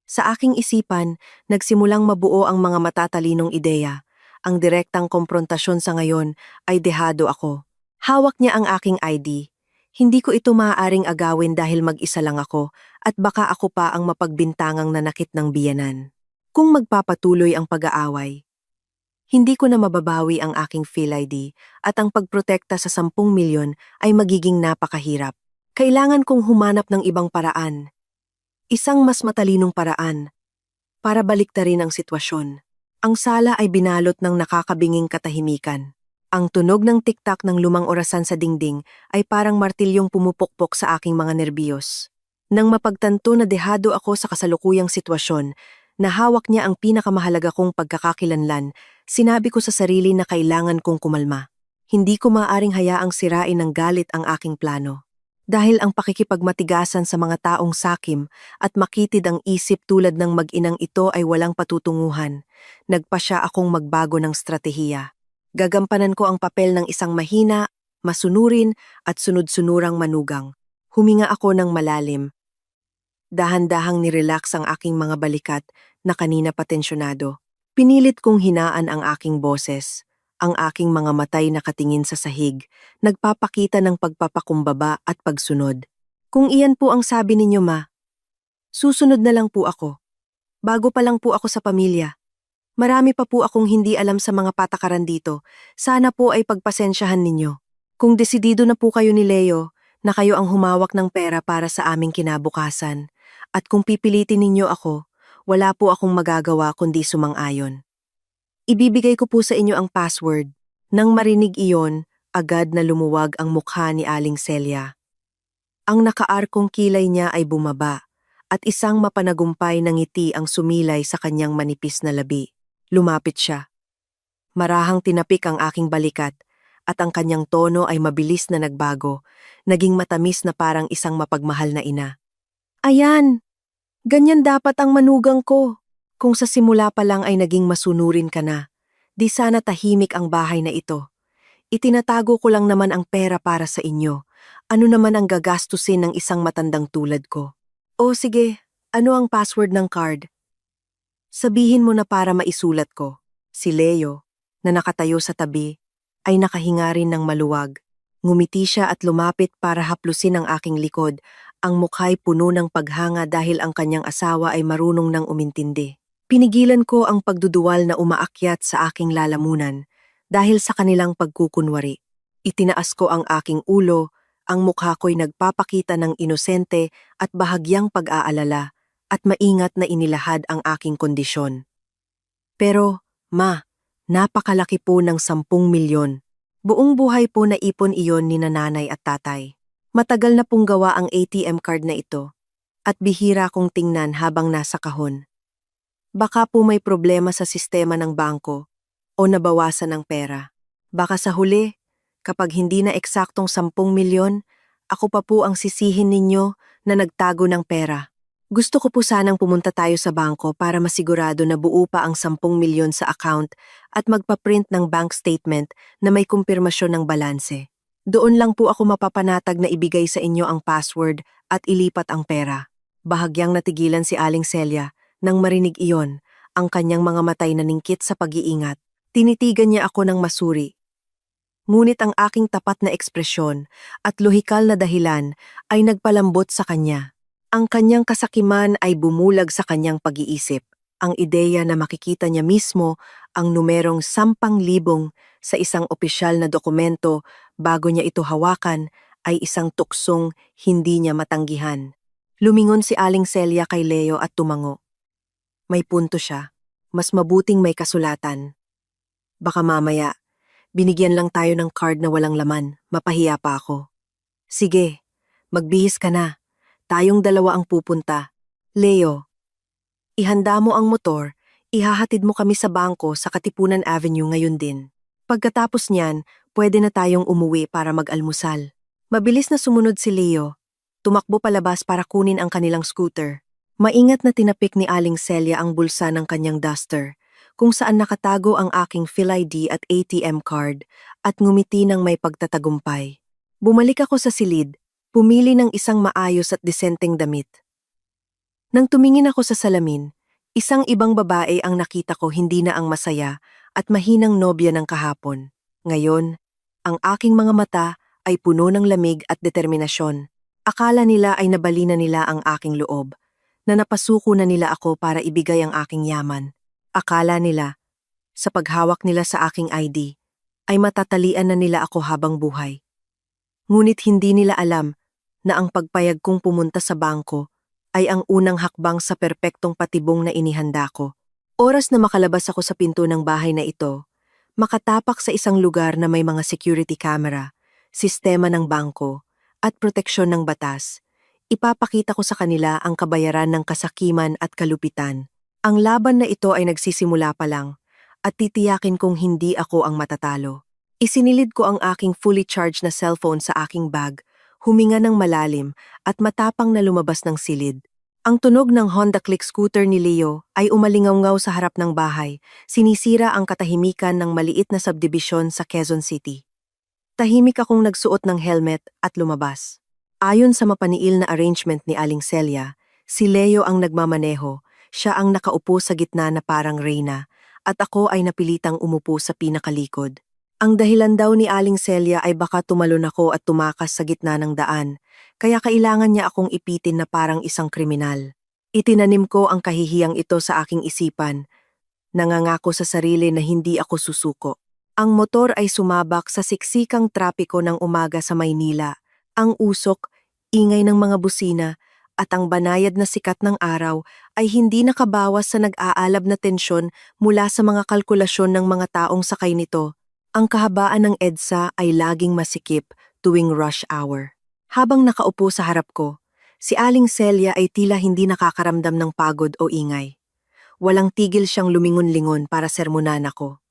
Sa aking isipan, nagsimulang mabuo ang mga matatalinong ideya. Ang direktang komprontasyon sa ngayon ay dehado ako. Hawak niya ang aking ID. Hindi ko ito maaaring agawin dahil mag-isa lang ako at baka ako pa ang mapagbintangang nanakit ng biyanan. Kung magpapatuloy ang pag-aaway, hindi ko na mababawi ang aking PhilID at ang pagprotekta sa 10 milyon ay magiging napakahirap. Kailangan kong humanap ng ibang paraan. Isang mas matalinong paraan para baliktarin ang sitwasyon. Ang sala ay binalot ng nakakabinging katahimikan. Ang tunog ng tiktak ng lumang orasan sa dingding ay parang martilyong pumupukpok sa aking mga nerbiyos. Nang mapagtanto na dehado ako sa kasalukuyang sitwasyon, na hawak niya ang pinakamahalaga kong pagkakakilanlan, sinabi ko sa sarili na kailangan kong kumalma. Hindi ko maaaring hayaang sirain ng galit ang aking plano. Dahil ang pakikipagmatigasan sa mga taong sakim at makitid ang isip tulad ng mag-inang ito ay walang patutunguhan, nagpasya akong magbago ng stratehiya. Gagampanan ko ang papel ng isang mahina, masunurin at sunod-sunurang manugang. Huminga ako ng malalim. Dahan-dahang nirelax ang aking mga balikat na kanina pa tensyonado. Pinilit kong hinaan ang aking boses. Ang aking mga matay nakatingin sa sahig, nagpapakita ng pagpapakumbaba at pagsunod. Kung iyan po ang sabi ninyo, ma, susunod na lang po ako. Bago pa lang po ako sa pamilya. Marami pa po akong hindi alam sa mga patakaran dito. Sana po ay pagpasensyahan ninyo. Kung desidido na po kayo ni Leo na kayo ang humawak ng pera para sa aming kinabukasan, at kung pipilitin ninyo ako, wala po akong magagawa kundi sumang-ayon. Ibibigay ko po sa inyo ang password. Nang marinig iyon, agad na lumuwag ang mukha ni Aling Celia. Ang nakaarkong kilay niya ay bumaba, at isang mapanagumpay na ngiti ang sumilay sa kanyang manipis na labi. Lumapit siya. Marahang tinapik ang aking balikat, at ang kanyang tono ay mabilis na nagbago, naging matamis na parang isang mapagmahal na ina. Ayan! Ganyan dapat ang manugang ko. Kung sa simula pa lang ay naging masunurin ka na, di sana tahimik ang bahay na ito. Itinatago ko lang naman ang pera para sa inyo. Ano naman ang gagastusin ng isang matandang tulad ko? O sige, ano ang password ng card? Sabihin mo na para maisulat ko. Si Leo, na nakatayo sa tabi, ay nakahinga rin ng maluwag. Ngumiti siya at lumapit para haplusin ang aking likod. Ang mukha'y puno ng paghanga dahil ang kanyang asawa ay marunong nang umintindi. Pinigilan ko ang pagduduwal na umaakyat sa aking lalamunan dahil sa kanilang pagkukunwari. Itinaas ko ang aking ulo, ang mukha ko'y nagpapakita ng inosente at bahagyang pag-aalala at maingat na inilahad ang aking kondisyon. Pero, ma, napakalaki po ng 10 milyon. Buong buhay po naipon iyon ni nanay at tatay. Matagal na pong gawa ang ATM card na ito at bihira kong tingnan habang nasa kahon. Baka po may problema sa sistema ng bangko o nabawasan ng pera. Baka sa huli, kapag hindi na eksaktong 10 milyon, ako pa po ang sisihin ninyo na nagtago ng pera. Gusto ko po sanang pumunta tayo sa bangko para masigurado na buo pa ang 10 milyon sa account at magpaprint ng bank statement na may kumpirmasyon ng balanse. Doon lang po ako mapapanatag na ibigay sa inyo ang password at ilipat ang pera. Bahagyang natigilan si Aling Celia. Nang marinig iyon, ang kanyang mga matay naningkit sa pag-iingat. Tinitigan niya ako ng masuri. Ngunit ang aking tapat na ekspresyon at lohikal na dahilan ay nagpalambot sa kanya. Ang kanyang kasakiman ay bumulag sa kanyang pag-iisip. Ang ideya na makikita niya mismo ang numerong 10,000 sa isang opisyal na dokumento bago niya ito hawakan ay isang tuksong hindi niya matanggihan. Lumingon si Aling Celia kay Leo at tumango. May punto siya. Mas mabuting may kasulatan. Baka mamaya, binigyan lang tayo ng card na walang laman. Mapahiya pa ako. Sige, magbihis ka na. Tayong dalawa ang pupunta. Leo, ihanda mo ang motor, ihahatid mo kami sa bangko sa Katipunan Avenue ngayon din. Pagkatapos niyan, pwede na tayong umuwi para mag-almusal. Mabilis na sumunod si Leo. Tumakbo palabas para kunin ang kanilang scooter. Maingat na tinapik ni Aling Celia ang bulsa ng kanyang duster, kung saan nakatago ang aking PhilID at ATM card, at ngumiti ng may pagtatagumpay. Bumalik ako sa silid, pumili ng isang maayos at disenteng damit. Nang tumingin ako sa salamin, isang ibang babae ang nakita ko, hindi na ang masaya at mahinang nobya ng kahapon. Ngayon, ang aking mga mata ay puno ng lamig at determinasyon. Akala nila ay nabali na nila ang aking loob, na napasuko na nila ako para ibigay ang aking yaman. Akala nila, sa paghawak nila sa aking ID, ay matatalian na nila ako habang buhay. Ngunit hindi nila alam na ang pagpayag kong pumunta sa bangko ay ang unang hakbang sa perpektong patibong na inihanda ko. Oras na makalabas ako sa pinto ng bahay na ito, makatapak sa isang lugar na may mga security camera, sistema ng bangko, at proteksyon ng batas, ipapakita ko sa kanila ang kabayaran ng kasakiman at kalupitan. Ang laban na ito ay nagsisimula pa lang, at titiyakin kong hindi ako ang matatalo. Isinilid ko ang aking fully charged na cellphone sa aking bag, huminga ng malalim at matapang na lumabas ng silid. Ang tunog ng Honda Click scooter ni Leo ay umalingaw-ngaw sa harap ng bahay, sinisira ang katahimikan ng maliit na subdivision sa Quezon City. Tahimik akong nagsuot ng helmet at lumabas. Ayon sa mapaniil na arrangement ni Aling Celia, si Leo ang nagmamaneho, siya ang nakaupo sa gitna na parang reyna, at ako ay napilitang umupo sa pinakalikod. Ang dahilan daw ni Aling Celia ay baka tumalon ako at tumakas sa gitna ng daan, kaya kailangan niya akong ipitin na parang isang kriminal. Itinanim ko ang kahihiyang ito sa aking isipan. Nangangako sa sarili na hindi ako susuko. Ang motor ay sumabak sa siksikang trapiko ng umaga sa Maynila. Ang usok, ingay ng mga busina, at ang banayad na sikat ng araw ay hindi nakabawas sa nag-aalab na tensyon mula sa mga kalkulasyon ng mga taong sakay nito. Ang kahabaan ng EDSA ay laging masikip tuwing rush hour. Habang nakaupo sa harap ko, si Aling Celia ay tila hindi nakakaramdam ng pagod o ingay. Walang tigil siyang lumingon-lingon para sermonan ako.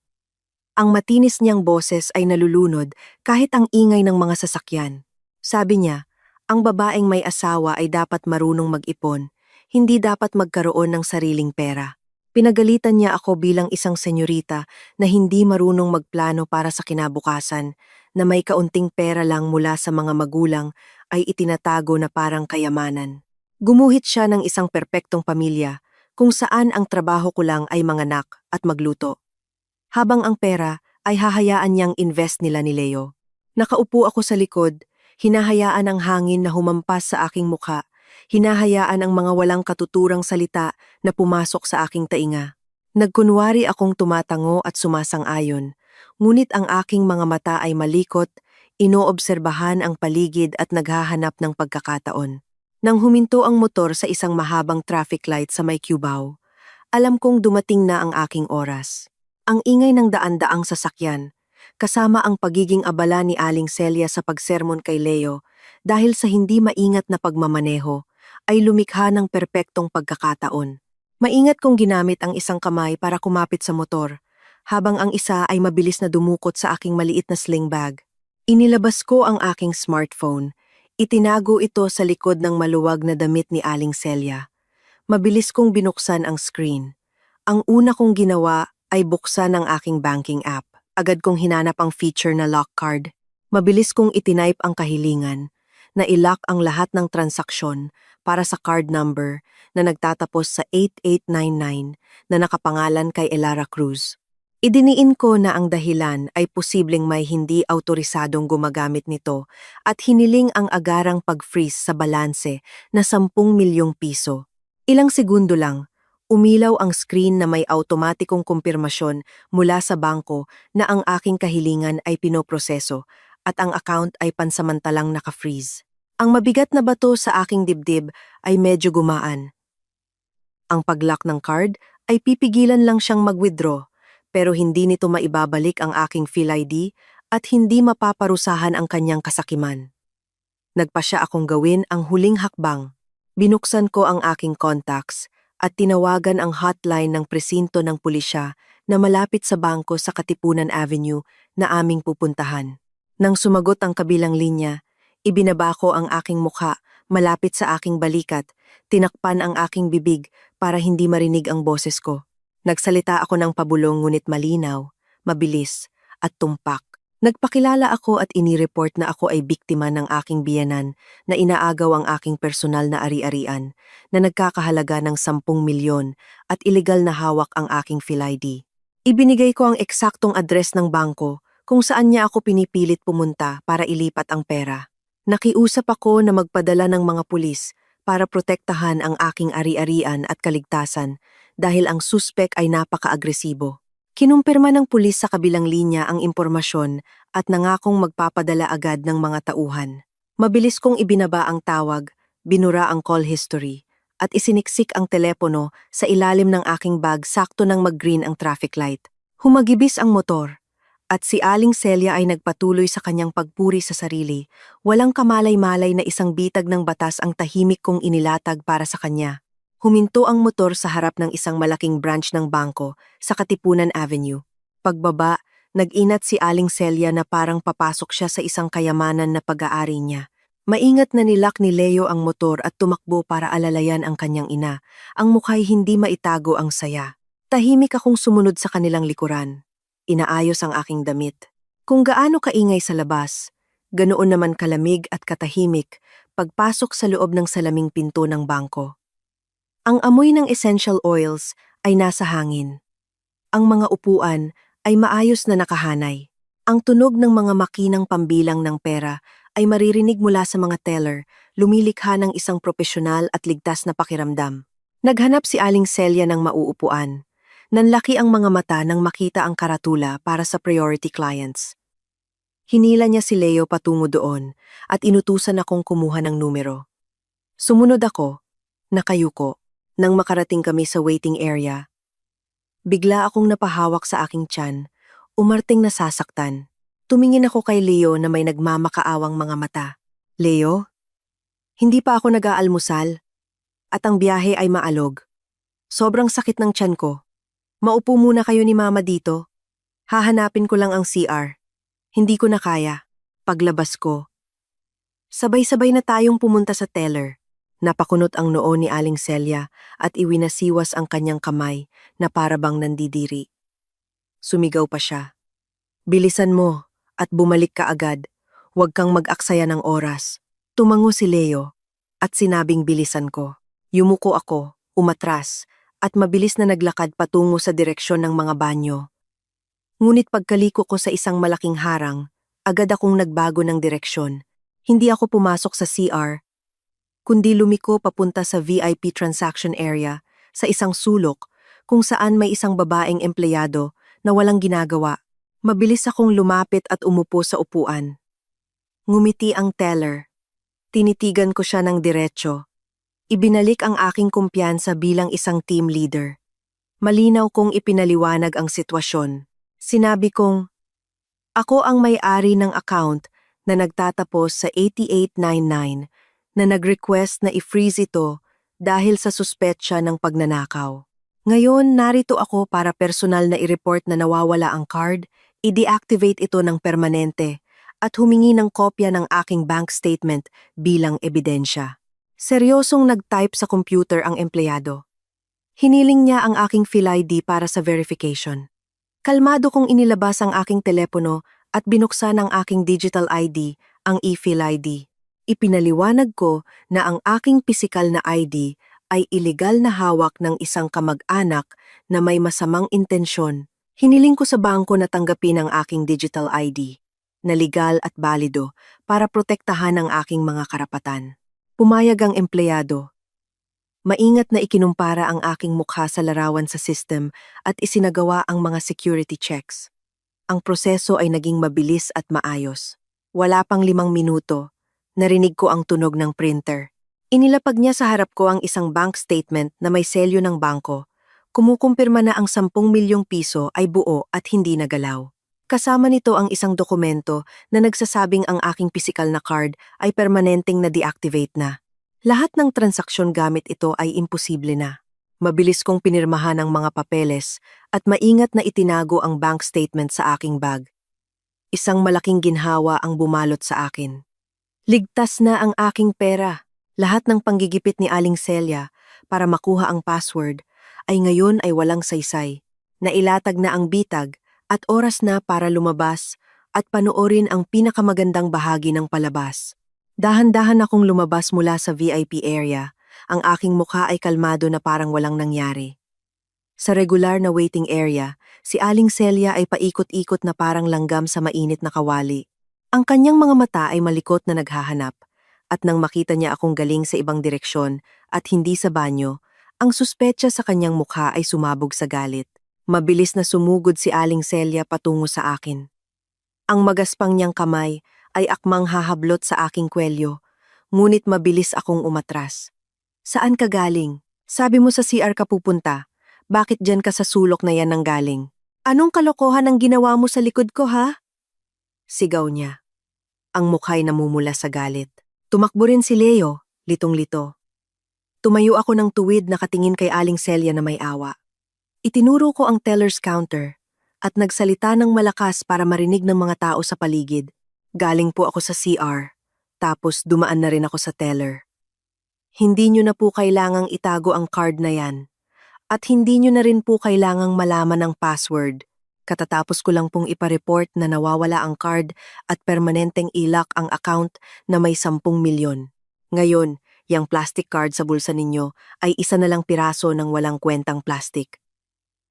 Ang matinis niyang boses ay nalulunod kahit ang ingay ng mga sasakyan. Sabi niya, ang babaeng may asawa ay dapat marunong mag-ipon, hindi dapat magkaroon ng sariling pera. Pinagalitan niya ako bilang isang senyorita na hindi marunong magplano para sa kinabukasan, na may kaunting pera lang mula sa mga magulang ay itinatago na parang kayamanan. Gumuhit siya ng isang perpektong pamilya, kung saan ang trabaho ko lang ay manganak at magluto. Habang ang pera ay hahayaan niyang invest nila ni Leo. Nakaupo ako sa likod, hinahayaan ang hangin na humampas sa aking mukha, hinahayaan ang mga walang katuturang salita na pumasok sa aking tainga. Nagkunwari akong tumatango at sumasang-ayon, ngunit ang aking mga mata ay malikot, inoobserbahan ang paligid at naghahanap ng pagkakataon. Nang huminto ang motor sa isang mahabang traffic light sa may Cubao, alam kong dumating na ang aking oras. Ang ingay ng daan-daang sasakyan, kasama ang pagiging abala ni Aling Celia sa pagsermon kay Leo dahil sa hindi maingat na pagmamaneho, ay lumikha ng perpektong pagkakataon. Maingat kong ginamit ang isang kamay para kumapit sa motor, habang ang isa ay mabilis na dumukot sa aking maliit na sling bag. Inilabas ko ang aking smartphone. Itinago ito sa likod ng maluwag na damit ni Aling Celia. Mabilis kong binuksan ang screen. Ang una kong ginawa ay buksan ang aking banking app. Agad kong hinanap ang feature na lock card. Mabilis kong itinype ang kahilingan na ilock ang lahat ng transaksyon para sa card number na nagtatapos sa 8899 na nakapangalan kay Elara Cruz. Idiniin ko na ang dahilan ay posibleng may hindi autorisadong gumagamit nito at hiniling ang agarang pag-freeze sa balanse na 10 milyong piso. Ilang segundo lang, umilaw ang screen na may automatikong kumpirmasyon mula sa bangko na ang aking kahilingan ay pinoproseso at ang account ay pansamantalang naka-freeze. Ang mabigat na bato sa aking dibdib ay medyo gumaan. Ang pag-lock ng card ay pipigilan lang siyang mag-withdraw, pero hindi nito maibabalik ang aking PhilID at hindi mapaparusahan ang kanyang kasakiman. Nagpasya akong gawin ang huling hakbang. Binuksan ko ang aking contacts at tinawagan ang hotline ng presinto ng pulisya na malapit sa bangko sa Katipunan Avenue na aming pupuntahan. Nang sumagot ang kabilang linya, ibinaba ko ang aking mukha malapit sa aking balikat, tinakpan ang aking bibig para hindi marinig ang boses ko. Nagsalita ako ng pabulong ngunit malinaw, mabilis, at tumpak. Nagpakilala ako at inireport na ako ay biktima ng aking biyenan na inaagaw ang aking personal na ari-arian na nagkakahalaga ng 10 milyon at iligal na hawak ang aking PhilID. Ibinigay ko ang eksaktong address ng bangko kung saan niya ako pinipilit pumunta para ilipat ang pera. Nakiusap ako na magpadala ng mga pulis para protektahan ang aking ari-arian at kaligtasan dahil ang suspek ay napaka-agresibo. Kinumpirma ng pulis sa kabilang linya ang impormasyon at nangakong magpapadala agad ng mga tauhan. Mabilis kong ibinaba ang tawag, binura ang call history, at isiniksik ang telepono sa ilalim ng aking bag sakto nang mag-green ang traffic light. Humagibis ang motor, at si Aling Celia ay nagpatuloy sa kanyang pagpuri sa sarili. Walang kamalay-malay na isang bitag ng batas ang tahimik kong inilatag para sa kanya. Huminto ang motor sa harap ng isang malaking branch ng bangko sa Katipunan Avenue. Pagbaba, nag-inat si Aling Celia na parang papasok siya sa isang kayamanan na pag-aari niya. Maingat na nilak ni Leo ang motor at tumakbo para alalayan ang kanyang ina. Ang mukha'y hindi maitago ang saya. Tahimik akong sumunod sa kanilang likuran. Inaayos ang aking damit. Kung gaano kaingay sa labas, ganoon naman kalamig at katahimik pagpasok sa loob ng salaming pinto ng bangko. Ang amoy ng essential oils ay nasa hangin. Ang mga upuan ay maayos na nakahanay. Ang tunog ng mga makinang pambilang ng pera ay maririnig mula sa mga teller, lumilikha ng isang propesyonal at ligtas na pakiramdam. Naghanap si Aling Celia ng mauupuan. Nanlaki ang mga mata nang makita ang karatula para sa priority clients. Hinila niya si Leo patungo doon at inutusan akong kumuha ng numero. Sumunod ako, nakayuko. Nang makarating kami sa waiting area, bigla akong napahawak sa aking tiyan, umarting nasasaktan. Tumingin ako kay Leo na may nagmamakaawang mga mata. Leo? Hindi pa ako nag-aalmusal at ang biyahe ay maalog. Sobrang sakit ng tiyan ko. Maupo muna kayo ni Mama dito. Hahanapin ko lang ang CR. Hindi ko na kaya. Paglabas ko, sabay-sabay na tayong pumunta sa teller. Napakunot ang noo ni Aling Celia at iwinasiwas ang kanyang kamay na parabang nandidiri. Sumigaw pa siya. Bilisan mo at bumalik ka agad. Huwag kang mag-aksaya ng oras. Tumango si Leo at sinabing bilisan ko. Yumuko ako, umatras, at mabilis na naglakad patungo sa direksyon ng mga banyo. Ngunit pagkaliko ko sa isang malaking harang, agad akong nagbago ng direksyon. Hindi ako pumasok sa CR, kundi lumiko papunta sa VIP transaction area sa isang sulok kung saan may isang babaeng empleyado na walang ginagawa. Mabilis akong lumapit at umupo sa upuan. Ngumiti ang teller. Tinitigan ko siya ng diretsyo. Ibinalik ang aking kumpiyansa bilang isang team leader. Malinaw kong ipinaliwanag ang sitwasyon. Sinabi kong, ako ang may-ari ng account na nagtatapos sa 8899 na nag-request na i-freeze ito dahil sa suspetsya ng pagnanakaw. Ngayon, narito ako para personal na i-report na nawawala ang card, i-deactivate ito ng permanente, at humingi ng kopya ng aking bank statement bilang ebidensya. Seryosong nag-type sa computer ang empleyado. Hiniling niya ang aking PhilID para sa verification. Kalmado kong inilabas ang aking telepono at binuksan ang aking digital ID, ang e-PhilID. Ipinaliwanag ko na ang aking pisikal na ID ay iligal na hawak ng isang kamag-anak na may masamang intensyon. Hiniling ko sa bangko na tanggapin ang aking digital ID, na legal at balido para protektahan ang aking mga karapatan. Pumayag ang empleyado. Maingat na ikinumpara ang aking mukha sa larawan sa system at isinagawa ang mga security checks. Ang proseso ay naging mabilis at maayos. Wala pang 5 minuto, narinig ko ang tunog ng printer. Inilapag niya sa harap ko ang isang bank statement na may selyo ng bangko. Kumukumpirma na ang 10 milyong piso ay buo at hindi nagalaw. Kasama nito ang isang dokumento na nagsasabing ang aking pisikal na card ay permanenteng na-deactivate na. Lahat ng transaksyon gamit ito ay imposible na. Mabilis kong pinirmahan ang mga papeles at maingat na itinago ang bank statement sa aking bag. Isang malaking ginhawa ang bumalot sa akin. Ligtas na ang aking pera. Lahat ng panggigipit ni Aling Celia para makuha ang password ay ngayon ay walang saysay. Nailatag na ang bitag at oras na para lumabas at panoorin ang pinakamagandang bahagi ng palabas. Dahan-dahan akong lumabas mula sa VIP area. Ang aking mukha ay kalmado na parang walang nangyari. Sa regular na waiting area, si Aling Celia ay paikot-ikot na parang langgam sa mainit na kawali. Ang kanyang mga mata ay malikot na naghahanap, at nang makita niya akong galing sa ibang direksyon at hindi sa banyo, ang suspetsa sa kanyang mukha ay sumabog sa galit. Mabilis na sumugod si Aling Celia patungo sa akin. Ang magaspang niyang kamay ay akmang hahablot sa aking kwelyo, ngunit mabilis akong umatras. Saan ka galing? Sabi mo sa CR ka pupunta. Bakit dyan ka sa sulok na yan nang galing? Anong kalokohan ang ginawa mo sa likod ko, ha? Sigaw niya. Ang mukha'y namumula sa galit. Tumakbo rin si Leo, litong-lito. Tumayo ako ng tuwid nakatingin kay Aling Celia na may awa. Itinuro ko ang teller's counter at nagsalita ng malakas para marinig ng mga tao sa paligid. Galing po ako sa CR, tapos dumaan na rin ako sa teller. Hindi nyo na po kailangang itago ang card na yan. At hindi nyo na rin po kailangang malaman ang password. Katatapos ko lang pong ipareport na nawawala ang card at permanenteng ilock ang account na may 10 milyon. Ngayon, yung plastic card sa bulsa ninyo ay isa na lang piraso ng walang kwentang plastic.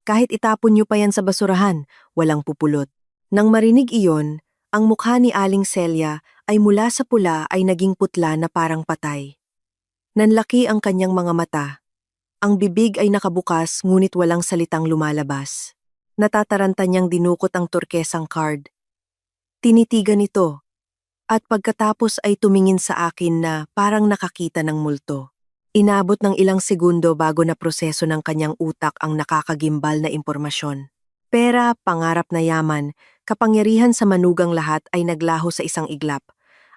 Kahit itapon niyo pa yan sa basurahan, walang pupulot. Nang marinig iyon, ang mukha ni Aling Celia ay mula sa pula ay naging putla na parang patay. Nanlaki ang kanyang mga mata. Ang bibig ay nakabukas ngunit walang salitang lumalabas. Natataranta niyang dinukot ang turkesang card. Tinitigan ito, at pagkatapos ay tumingin sa akin na parang nakakita ng multo. Inabot ng ilang segundo bago na proseso ng kanyang utak ang nakakagimbal na impormasyon. Pera, pangarap na yaman, kapangyarihan sa manugang lahat ay naglaho sa isang iglap.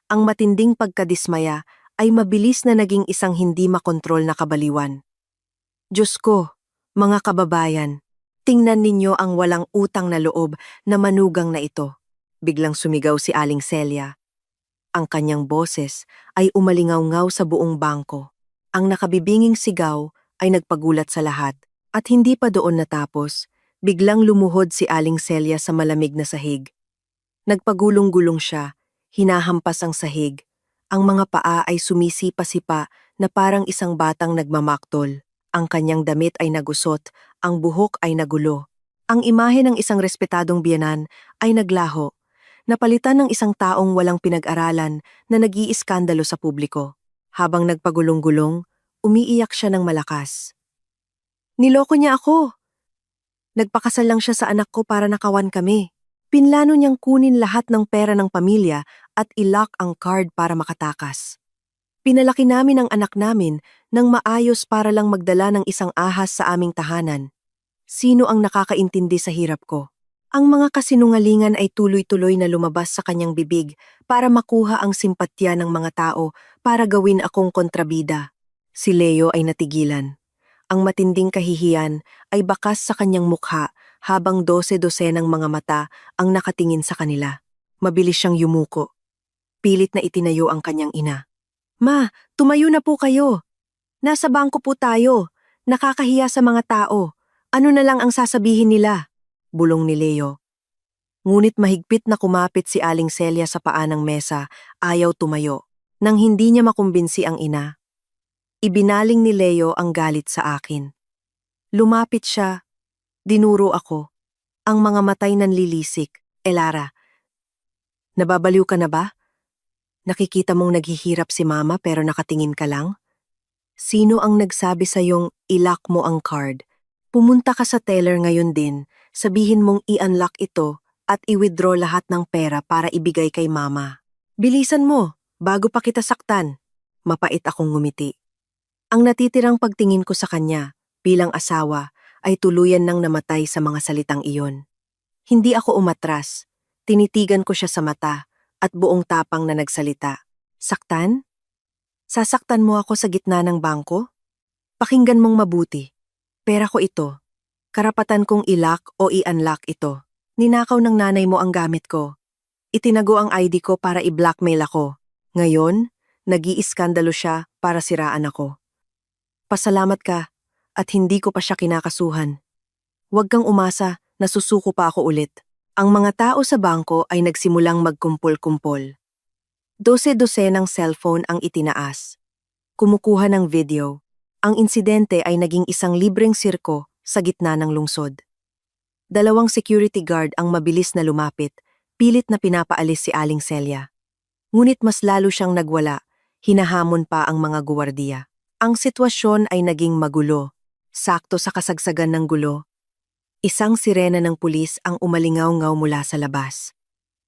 Ang matinding pagkadismaya ay mabilis na naging isang hindi makontrol na kabaliwan. Diyos ko, mga kababayan, tingnan ninyo ang walang utang na loob na manugang na ito. Biglang sumigaw si Aling Celia. Ang kanyang boses ay umalingaw-ngaw sa buong bangko. Ang nakabibinging sigaw ay nagpagulat sa lahat. At hindi pa doon natapos, biglang lumuhod si Aling Celia sa malamig na sahig. Nagpagulong-gulong siya, hinahampas ang sahig. Ang mga paa ay sumisipa-sipa na parang isang batang nagmamaktol. Ang kanyang damit ay nagusot, ang buhok ay nagulo. Ang imahe ng isang respetadong biyenan ay naglaho. Napalitan ng isang taong walang pinag-aralan na nag-iiskandalo sa publiko. Habang nagpagulong-gulong, umiiyak siya ng malakas. Niloko niya ako. Nagpakasal lang siya sa anak ko para nakawan kami. Pinlano niyang kunin lahat ng pera ng pamilya at ilock ang card para makatakas. Pinalaki namin ang anak namin nang maayos para lang magdala ng isang ahas sa aming tahanan. Sino ang nakakaintindi sa hirap ko? Ang mga kasinungalingan ay tuloy-tuloy na lumabas sa kanyang bibig para makuha ang simpatya ng mga tao para gawin akong kontrabida. Si Leo ay natigilan. Ang matinding kahihiyan ay bakas sa kanyang mukha habang 12-12 ng mga mata ang nakatingin sa kanila. Mabilis siyang yumuko. Pilit na itinayo ang kanyang ina. Ma, tumayo na po kayo. Nasa bangko po tayo. Nakakahiya sa mga tao. Ano na lang ang sasabihin nila? Bulong ni Leo. Ngunit mahigpit na kumapit si Aling Celia sa paa ng mesa, ayaw tumayo. Nang hindi niya makumbinsi ang ina, ibinaling ni Leo ang galit sa akin. Lumapit siya, dinuro ako. Ang mga matay nanlilisik. Elara, nababaliw ka na ba? Nakikita mong naghihirap si mama pero nakatingin ka lang? Sino ang nagsabi sa yung ilock mo ang card? Pumunta ka sa teller ngayon din, sabihin mong i-unlock ito at i-withdraw lahat ng pera para ibigay kay mama. Bilisan mo, bago pa kita saktan. Mapait akong ngumiti. Ang natitirang pagtingin ko sa kanya, bilang asawa, ay tuluyan nang namatay sa mga salitang iyon. Hindi ako umatras. Tinitigan ko siya sa mata at buong tapang na nagsalita. Saktan? Sasaktan mo ako sa gitna ng bangko? Pakinggan mong mabuti. Pera ko ito. Karapatan kong i-lock o i-unlock ito. Ninakaw ng nanay mo ang gamit ko. Itinago ang ID ko para i-blackmail ako. Ngayon, nag-iiskandalo siya para siraan ako. Pasalamat ka at hindi ko pa siya kinakasuhan. Huwag kang umasa, nasusuko pa ako ulit. Ang mga tao sa bangko ay nagsimulang magkumpol-kumpol. 12-12 ng cellphone ang itinaas. Kumukuha ng video. Ang insidente ay naging isang libreng sirko sa gitna ng lungsod. 2 security guard ang mabilis na lumapit, pilit na pinapaalis si Aling Celia. Ngunit mas lalo siyang nagwala, hinahamon pa ang mga guwardiya. Ang sitwasyon ay naging magulo. Sakto sa kasagsagan ng gulo, isang sirena ng pulis ang umalingaw-ngaw mula sa labas.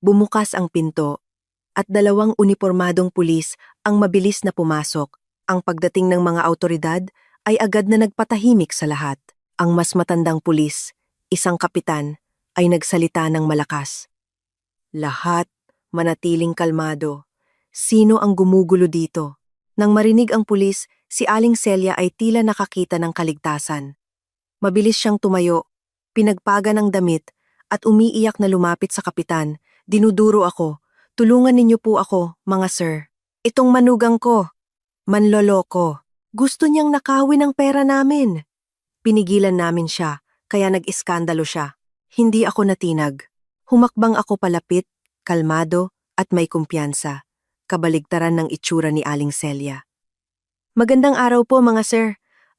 Bumukas ang pinto at 2 unipormadong pulis ang mabilis na pumasok. Ang pagdating ng mga awtoridad ay agad na nagpatahimik sa lahat. Ang mas matandang pulis, isang kapitan, ay nagsalita ng malakas. Lahat manatiling kalmado. Sino ang gumugulo dito? Nang marinig ang pulis, si Aling Celia ay tila nakakita ng kaligtasan. Mabilis siyang tumayo, pinagpaga ng damit, at umiiyak na lumapit sa kapitan. Dinuduro ako. Tulungan ninyo po ako, mga sir. Itong manugang ko. Manloloko. Gusto niyang nakawin ang pera namin. Pinigilan namin siya, kaya nag-iskandalo siya. Hindi ako natinag. Humakbang ako palapit, kalmado, at may kumpiyansa. Kabaligtaran ng itsura ni Aling Celia. Magandang araw po mga sir.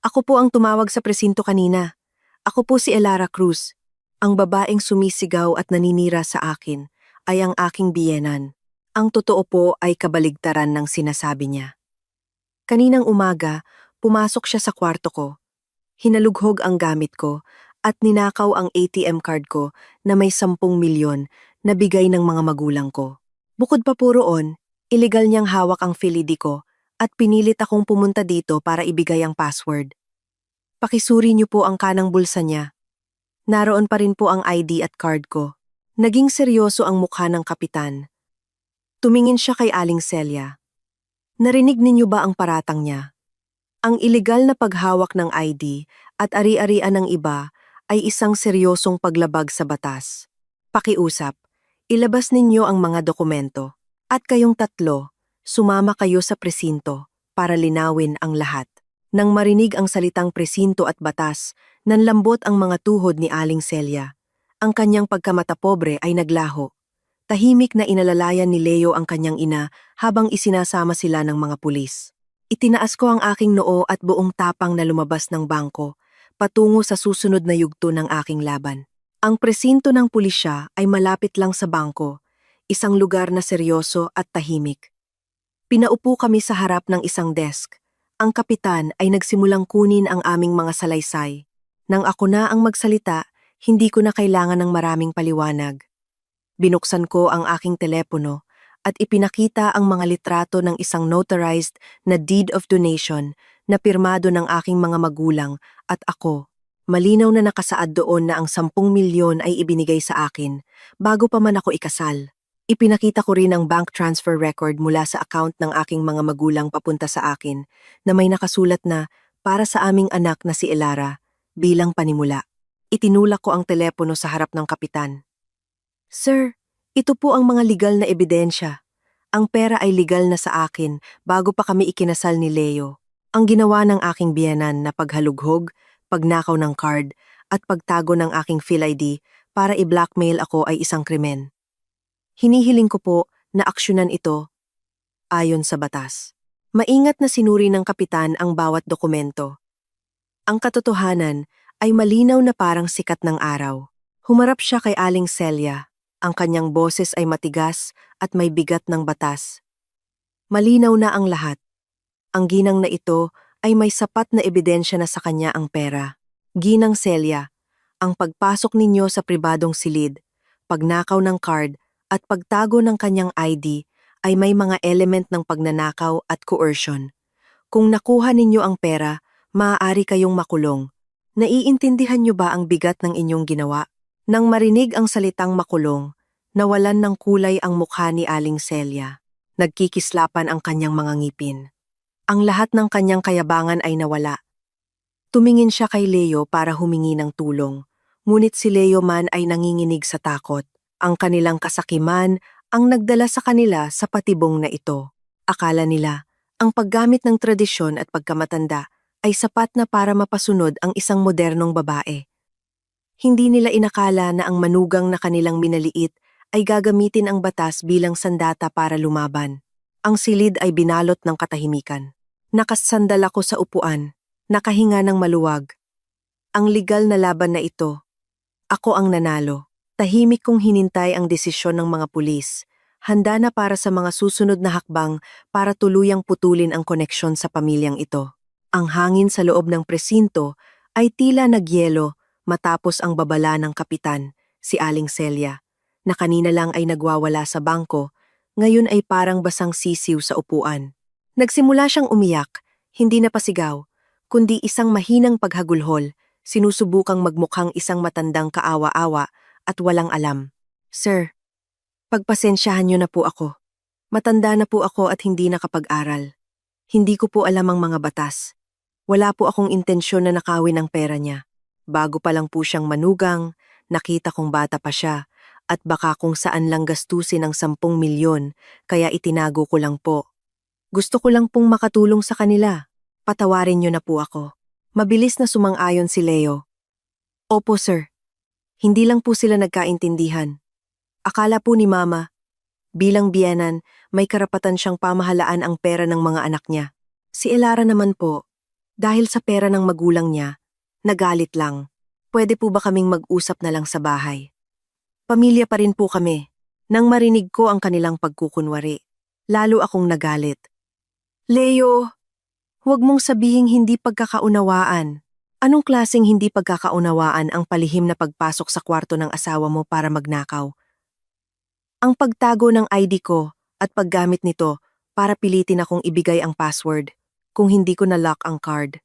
Ako po ang tumawag sa presinto kanina. Ako po si Elara Cruz. Ang babaeng sumisigaw at naninira sa akin ay ang aking biyenan. Ang totoo po ay kabaligtaran ng sinasabi niya. Kaninang umaga, pumasok siya sa kwarto ko. Hinalughog ang gamit ko at ninakaw ang ATM card ko na may 10 milyon na bigay ng mga magulang ko. Bukod pa po roon, iligal niyang hawak ang PhilID ko at pinilit akong pumunta dito para ibigay ang password. Pakisuri niyo po ang kanang bulsa niya. Naroon pa rin po ang ID at card ko. Naging seryoso ang mukha ng kapitan. Tumingin siya kay Aling Celia. Narinig ninyo ba ang paratang niya? Ang iligal na paghawak ng ID at ari-arian ng iba ay isang seryosong paglabag sa batas. Pakiusap, ilabas ninyo ang mga dokumento. At kayong tatlo, sumama kayo sa presinto para linawin ang lahat. Nang marinig ang salitang presinto at batas, nanlambot ang mga tuhod ni Aling Celia. Ang kanyang pagkamatapobre ay naglaho. Tahimik na inalalayan ni Leo ang kanyang ina habang isinasama sila ng mga pulis. Itinaas ko ang aking noo at buong tapang na lumabas ng bangko, patungo sa susunod na yugto ng aking laban. Ang presinto ng pulisya ay malapit lang sa bangko, isang lugar na seryoso at tahimik. Pinaupo kami sa harap ng isang desk. Ang kapitan ay nagsimulang kunin ang aming mga salaysay. Nang ako na ang magsalita, hindi ko na kailangan ng maraming paliwanag. Binuksan ko ang aking telepono at ipinakita ang mga litrato ng isang notarized na deed of donation na pirmado ng aking mga magulang at ako. Malinaw na nakasaad doon na ang 10 milyon ay ibinigay sa akin bago pa man ako ikasal. Ipinakita ko rin ang bank transfer record mula sa account ng aking mga magulang papunta sa akin na may nakasulat na para sa aming anak na si Elara bilang panimula. Itinulak ko ang telepono sa harap ng kapitan. Sir, ito po ang mga legal na ebidensya. Ang pera ay legal na sa akin bago pa kami ikinasal ni Leo. Ang ginawa ng aking biyenan na paghalughog, pagnakaw ng card at pagtago ng aking PhilID para i-blackmail ako ay isang krimen. Hinihiling ko po na aksyonan ito ayon sa batas. Maingat na sinuri ng kapitan ang bawat dokumento. Ang katotohanan ay malinaw na parang sikat ng araw. Humarap siya kay Aling Celia. Ang kanyang boses ay matigas at may bigat ng batas. Malinaw na ang lahat. Ang ginang na ito ay may sapat na ebidensya na sa kanya ang pera. Ginang Celia, ang pagpasok ninyo sa pribadong silid, pagnakaw ng card, at pagtago ng kanyang ID ay may mga element ng pagnanakaw at coercion. Kung nakuha ninyo ang pera, maaari kayong makulong. Naiintindihan niyo ba ang bigat ng inyong ginawa? Nang marinig ang salitang makulong, nawalan ng kulay ang mukha ni Aling Celia. Nagkikislapan ang kanyang mga ngipin. Ang lahat ng kanyang kayabangan ay nawala. Tumingin siya kay Leo para humingi ng tulong, ngunit si Leo man ay nanginginig sa takot. Ang kanilang kasakiman ang nagdala sa kanila sa patibong na ito. Akala nila, ang paggamit ng tradisyon at pagkamatanda ay sapat na para mapasunod ang isang modernong babae. Hindi nila inakala na ang manugang na kanilang minaliit ay gagamitin ang batas bilang sandata para lumaban. Ang silid ay binalot ng katahimikan. Nakasandal ako sa upuan, nakahinga ng maluwag. Ang legal na laban na ito, ako ang nanalo. Tahimik kong hinintay ang desisyon ng mga pulis, handa na para sa mga susunod na hakbang para tuluyang putulin ang koneksyon sa pamilyang ito. Ang hangin sa loob ng presinto ay tila nagyelo matapos ang babala ng kapitan, si Aling Celia, na kanina lang ay nagwawala sa bangko, ngayon ay parang basang sisiw sa upuan. Nagsimula siyang umiyak, hindi na pasigaw, kundi isang mahinang paghagulhol, sinusubukang magmukhang isang matandang kaawa-awa at walang alam. Sir, pagpasensyahan niyo na po ako. Matanda na po ako at hindi nakapag-aral. Hindi ko po alam ang mga batas. Wala po akong intensyon na nakawin ang pera niya. Bago pa lang po siyang manugang, nakita kong bata pa siya at baka kung saan lang gastusin ang 10 milyon, kaya itinago ko lang po. Gusto ko lang pong makatulong sa kanila. Patawarin niyo na po ako. Mabilis na sumang-ayon si Leo. Opo sir. Hindi lang po sila nagkaintindihan. Akala po ni Mama, bilang biyenan, may karapatan siyang pamahalaan ang pera ng mga anak niya. Si Elara naman po, dahil sa pera ng magulang niya, nagalit lang. pwede po ba kaming mag-usap na lang sa bahay? Pamilya pa rin po kami. Nang marinig ko ang kanilang pagkukunwari, lalo akong nagalit. Leo, huwag mong sabihing hindi pagkakaunawaan. Anong klaseng hindi pagkakaunawaan ang palihim na pagpasok sa kwarto ng asawa mo para magnakaw? Ang pagtago ng ID ko at paggamit nito para pilitin akong ibigay ang password kung hindi ko na-lock ang card.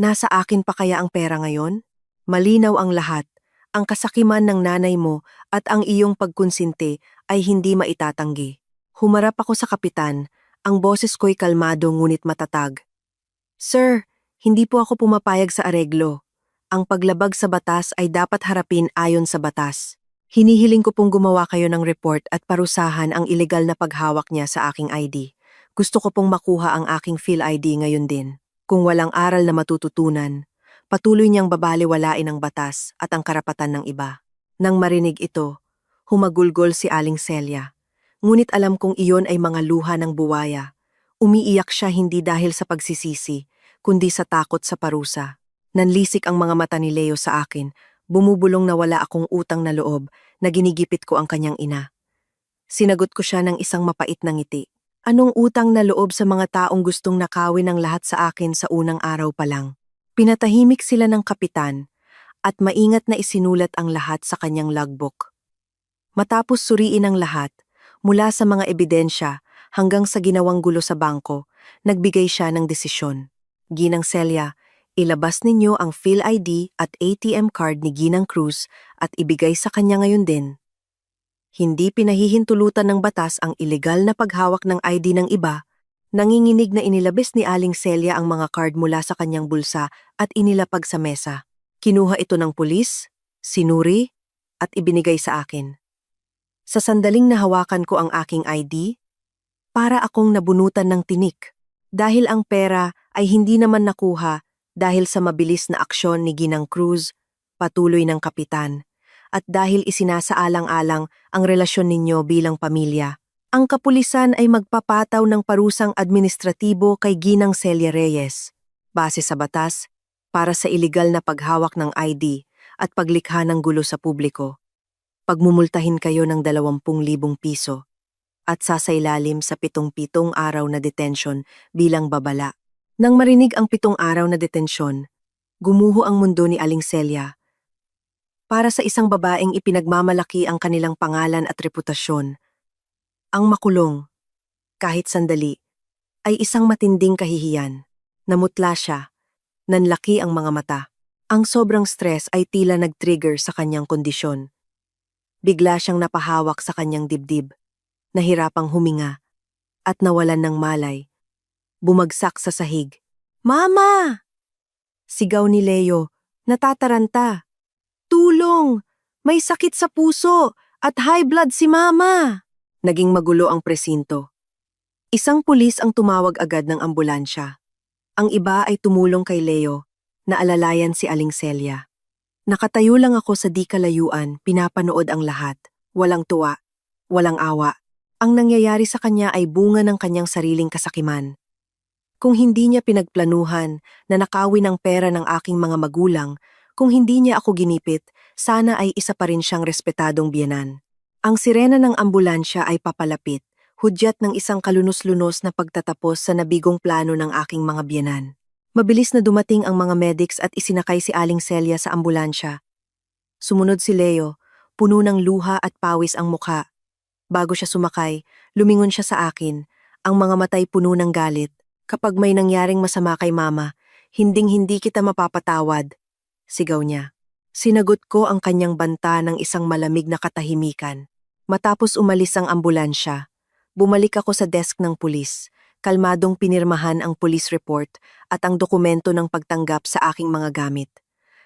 Nasa akin pa kaya ang pera ngayon? Malinaw ang lahat. Ang kasakiman ng nanay mo at ang iyong pagkonsinte ay hindi maitatanggi. Humarap ako sa kapitan, ang boses ko'y kalmado ngunit matatag. Sir, hindi po ako pumapayag sa areglo. Ang paglabag sa batas ay dapat harapin ayon sa batas. Hinihiling ko pong gumawa kayo ng report at parusahan ang ilegal na paghawak niya sa aking ID. Gusto ko pong makuha ang aking PhilID ngayon din. Kung walang aral na matututunan, patuloy niyang babaliwalain ang batas at ang karapatan ng iba. Nang marinig ito, humagulgol si Aling Celia. Ngunit alam kong iyon ay mga luha ng buwaya. Umiiyak siya hindi dahil sa pagsisisi, kundi sa takot sa parusa. Nanlisik ang mga mata ni Leo sa akin, bumubulong na wala akong utang na loob na ginigipit ko ang kanyang ina. Sinagot ko siya ng isang mapait na ngiti. Anong utang na loob sa mga taong gustong nakawin ang lahat sa akin sa unang araw pa lang? Pinatahimik sila ng kapitan at maingat na isinulat ang lahat sa kanyang logbook. Matapos suriin ang lahat, mula sa mga ebidensya hanggang sa ginawang gulo sa bangko, nagbigay siya ng desisyon. Ginang Celia, ilabas ninyo ang PhilID at ATM card ni Ginang Cruz at ibigay sa kanya ngayon din. Hindi pinahihintulutan ng batas ang ilegal na paghawak ng ID ng iba. Nanginginig na inilabis ni Aling Celia ang mga card mula sa kanyang bulsa at inilapag sa mesa. Kinuha ito ng pulis, sinuri, at ibinigay sa akin. Sa sandaling nahawakan ko ang aking ID, para akong nabunutan ng tinik. Dahil ang pera ay hindi naman nakuha dahil sa mabilis na aksyon ni Ginang Cruz, patuloy ng kapitan, at dahil isinasaalang-alang ang relasyon ninyo bilang pamilya. Ang kapulisan ay magpapataw ng parusang administratibo kay Ginang Celia Reyes, base sa batas, para sa ilegal na paghawak ng ID at paglikha ng gulo sa publiko. Pagmumultahin kayo ng 20,000 piso at sasailalim sa 7 araw na detention bilang babala. Nang marinig ang 7 araw na detensyon, gumuho ang mundo ni Aling Celia. Para sa isang babaeng ipinagmamalaki ang kanilang pangalan at reputasyon, ang makulong, kahit sandali, ay isang matinding kahihiyan. Namutla siya, nanlaki ang mga mata. Ang sobrang stress ay tila nag-trigger sa kanyang kondisyon. Bigla siyang napahawak sa kanyang dibdib, nahirapang huminga, at nawalan ng malay. Bumagsak sa sahig. Mama! Sigaw ni Leo, natataranta. Tulong! May sakit sa puso at high blood si Mama! Naging magulo ang presinto. Isang pulis ang tumawag agad ng ambulansya. Ang iba ay tumulong kay Leo, na alalayan si Aling Celia. Nakatayo lang ako sa di kalayuan, pinapanood ang lahat. Walang tuwa, walang awa. Ang nangyayari sa kanya ay bunga ng kanyang sariling kasakiman. Kung hindi niya pinagplanuhan na nakawin ang pera ng aking mga magulang, kung hindi niya ako ginipit, sana ay isa pa rin siyang respetadong biyenan. Ang sirena ng ambulansya ay papalapit, hudyat ng isang kalunos-lunos na pagtatapos sa nabigong plano ng aking mga biyenan. Mabilis na dumating ang mga medics at isinakay si Aling Celia sa ambulansya. Sumunod si Leo, puno ng luha at pawis ang mukha. Bago siya sumakay, lumingon siya sa akin, ang mga matay puno ng galit. Kapag may nangyaring masama kay Mama, hinding-hindi kita mapapatawad, sigaw niya. Sinagot ko ang kanyang banta ng isang malamig na katahimikan. Matapos umalis ang ambulansya, bumalik ako sa desk ng pulis. Kalmadong pinirmahan ang police report at ang dokumento ng pagtanggap sa aking mga gamit.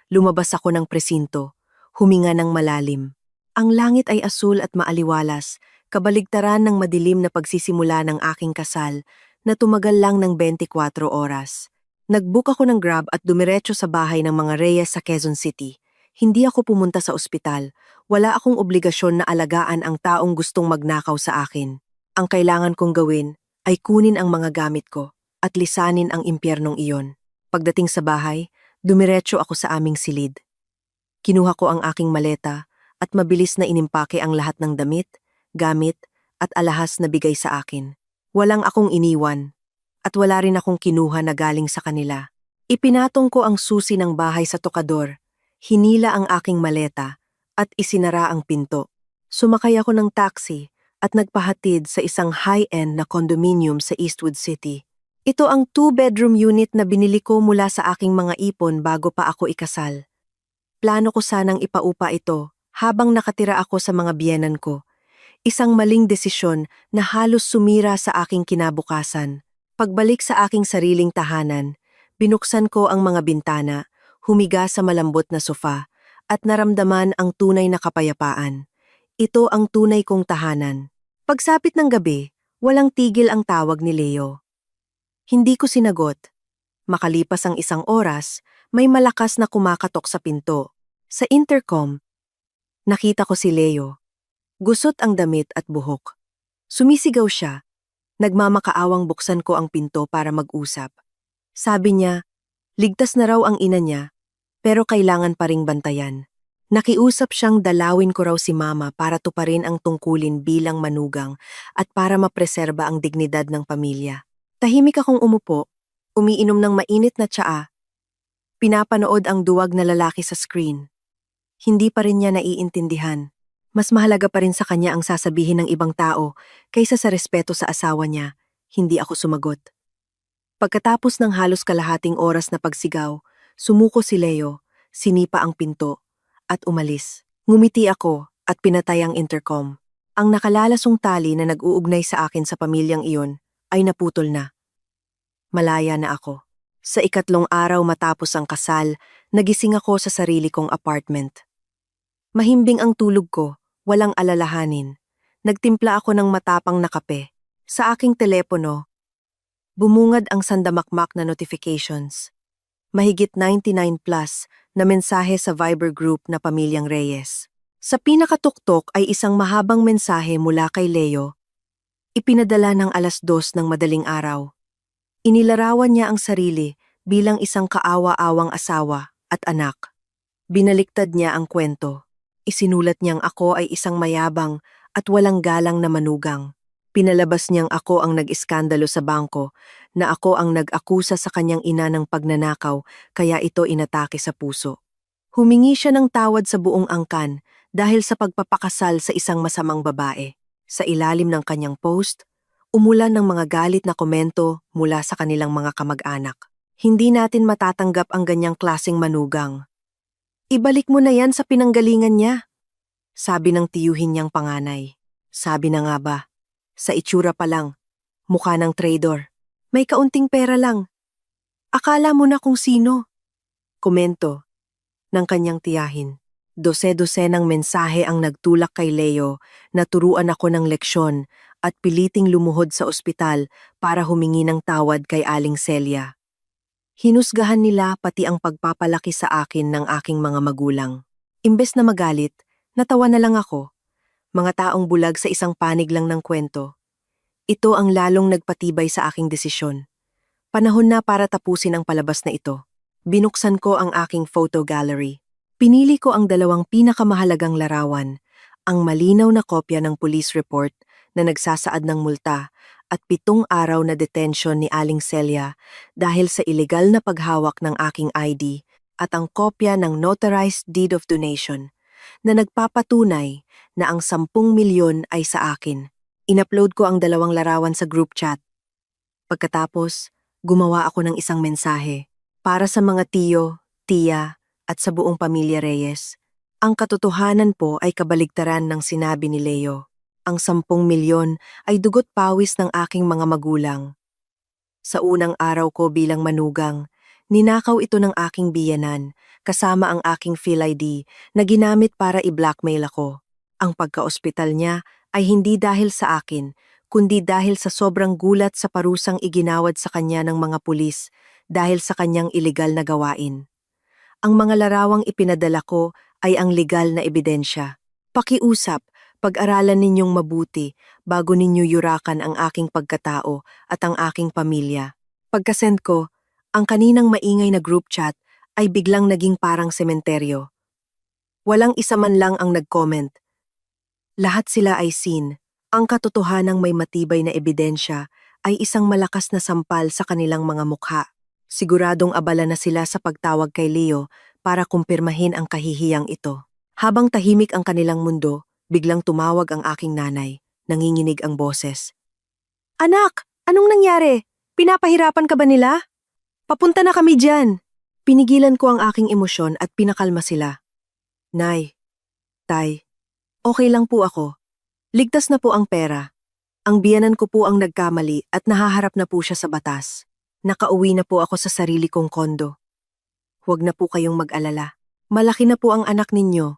Lumabas ako ng presinto, huminga ng malalim. Ang langit ay asul at maaliwalas, kabaligtaran ng madilim na pagsisimula ng aking kasal na tumagal lang ng 24 oras. Nag-book ako ng Grab at dumiretso sa bahay ng mga Reyes sa Quezon City. Hindi ako pumunta sa ospital. Wala akong obligasyon na alagaan ang taong gustong magnakaw sa akin. Ang kailangan kong gawin ay kunin ang mga gamit ko at lisanin ang impyernong iyon. Pagdating sa bahay, dumiretso ako sa aming silid. Kinuha ko ang aking maleta at mabilis na inimpake ang lahat ng damit, gamit at alahas na bigay sa akin. Walang akong iniwan at wala rin akong kinuha na galing sa kanila. Ipinatong ko ang susi ng bahay sa tokador, hinila ang aking maleta at isinara ang pinto. Sumakay ako ng taxi at nagpahatid sa isang high-end na condominium sa Eastwood City. Ito ang 2-bedroom unit na binili ko mula sa aking mga ipon bago pa ako ikasal. Plano ko sanang ipaupa ito habang nakatira ako sa mga biyenan ko. Isang maling desisyon na halos sumira sa aking kinabukasan. Pagbalik sa aking sariling tahanan, binuksan ko ang mga bintana, humiga sa malambot na sofa, at naramdaman ang tunay na kapayapaan. Ito ang tunay kong tahanan. Pagsapit ng gabi, walang tigil ang tawag ni Leo. Hindi ko sinagot. Makalipas ang isang oras, may malakas na kumakatok sa pinto. Sa intercom, nakita ko si Leo. Gusot ang damit at buhok. Sumisigaw siya. Nagmamakaawang buksan ko ang pinto para mag-usap. Sabi niya, ligtas na raw ang ina niya, pero kailangan pa ring bantayan. Nakiusap siyang dalawin ko raw si mama para tuparin ang tungkulin bilang manugang at para mapreserba ang dignidad ng pamilya. Tahimik akong umupo, umiinom ng mainit na tsaa. Pinapanood ang duwag na lalaki sa screen. Hindi pa rin niya naiintindihan. Mas mahalaga pa rin sa kanya ang sasabihin ng ibang tao kaysa sa respeto sa asawa niya. Hindi ako sumagot. Pagkatapos ng halos kalahating oras na pagsigaw, sumuko si Leo, sinipa ang pinto, at umalis. Ngumiti ako at pinatay ang intercom. Ang nakalalasong tali na nag-uugnay sa akin sa pamilyang iyon ay naputol na. Malaya na ako. Sa ikatlong araw matapos ang kasal, nagising ako sa sarili kong apartment. Mahimbing ang tulog ko, walang alalahanin. Nagtimpla ako ng matapang na kape. Sa aking telepono, bumungad ang sandamakmak na notifications. Mahigit 99 plus na mensahe sa Viber group na Pamilyang Reyes. Sa pinakatuktok ay isang mahabang mensahe mula kay Leo. Ipinadala ng 2:00 ng madaling araw. Inilarawan niya ang sarili bilang isang kaawa-awang asawa at anak. Binaliktad niya ang kwento. Isinulat niyang ako ay isang mayabang at walang galang na manugang. Pinalabas niyang ako ang nag-iskandalo sa bangko, na ako ang nag-akusa sa kanyang ina ng pagnanakaw kaya ito inatake sa puso. Humingi siya ng tawad sa buong angkan dahil sa pagpapakasal sa isang masamang babae. Sa ilalim ng kanyang post, umulan ng mga galit na komento mula sa kanilang mga kamag-anak. Hindi natin matatanggap ang ganyang klaseng manugang. Ibalik mo na yan sa pinanggalingan niya, sabi ng tiyuhin niyang panganay. Sabi na nga ba, sa itsura pa lang, mukha ng traidor. May kaunting pera lang. Akala mo na kung sino. Komento ng kanyang tiyahin. Dose-dosenang mensahe ang nagtulak kay Leo na turuan ako ng leksyon at piliting lumuhod sa ospital para humingi ng tawad kay Aling Celia. Hinusgahan nila pati ang pagpapalaki sa akin ng aking mga magulang. Imbes na magalit, natawa na lang ako. Mga taong bulag sa isang panig lang ng kwento. Ito ang lalong nagpatibay sa aking desisyon. Panahon na para tapusin ang palabas na ito. Binuksan ko ang aking photo gallery. Pinili ko ang 2 pinakamahalagang larawan, ang malinaw na kopya ng police report na nagsasaad ng multa at 7 araw na detention ni Aling Celia dahil sa ilegal na paghawak ng aking ID at ang kopya ng notarized deed of donation na nagpapatunay na ang 10 milyon ay sa akin. Inupload ko ang 2 larawan sa group chat. Pagkatapos, gumawa ako ng isang mensahe para sa mga tiyo, tiya at sa buong pamilya Reyes. Ang katotohanan po ay kabaligtaran ng sinabi ni Leo. Ang 10 milyon ay dugot pawis ng aking mga magulang. Sa unang araw ko bilang manugang, ninakaw ito ng aking biyenan kasama ang aking PhilID na ginamit para i-blackmail ako. Ang pagka-ospital niya ay hindi dahil sa akin, kundi dahil sa sobrang gulat sa parusang iginawad sa kanya ng mga pulis dahil sa kanyang ilegal na gawain. Ang mga larawang ipinadala ko ay ang legal na ebidensya. Pakiusap, pag-aralan ninyong mabuti bago ninyo yurakan ang aking pagkatao at ang aking pamilya. Pagkasend ko, ang kaninang maingay na group chat ay biglang naging parang sementeryo. Walang isa man lang ang nag-comment. Lahat sila ay seen. Ang katotohanang may matibay na ebidensya ay isang malakas na sampal sa kanilang mga mukha. Siguradong abala na sila sa pagtawag kay Leo para kumpirmahin ang kahihiyang ito. Habang tahimik ang kanilang mundo, biglang tumawag ang aking nanay. Nanginginig ang boses. Anak, anong nangyari? Pinapahirapan ka ba nila? Papunta na kami dyan. Pinigilan ko ang aking emosyon at pinakalma sila. Nay, tay, okay lang po ako. Ligtas na po ang pera. Ang biyanan ko po ang nagkamali at nahaharap na po siya sa batas. Nakauwi na po ako sa sarili kong kondo. Huwag na po kayong mag-alala. Malaki na po ang anak ninyo.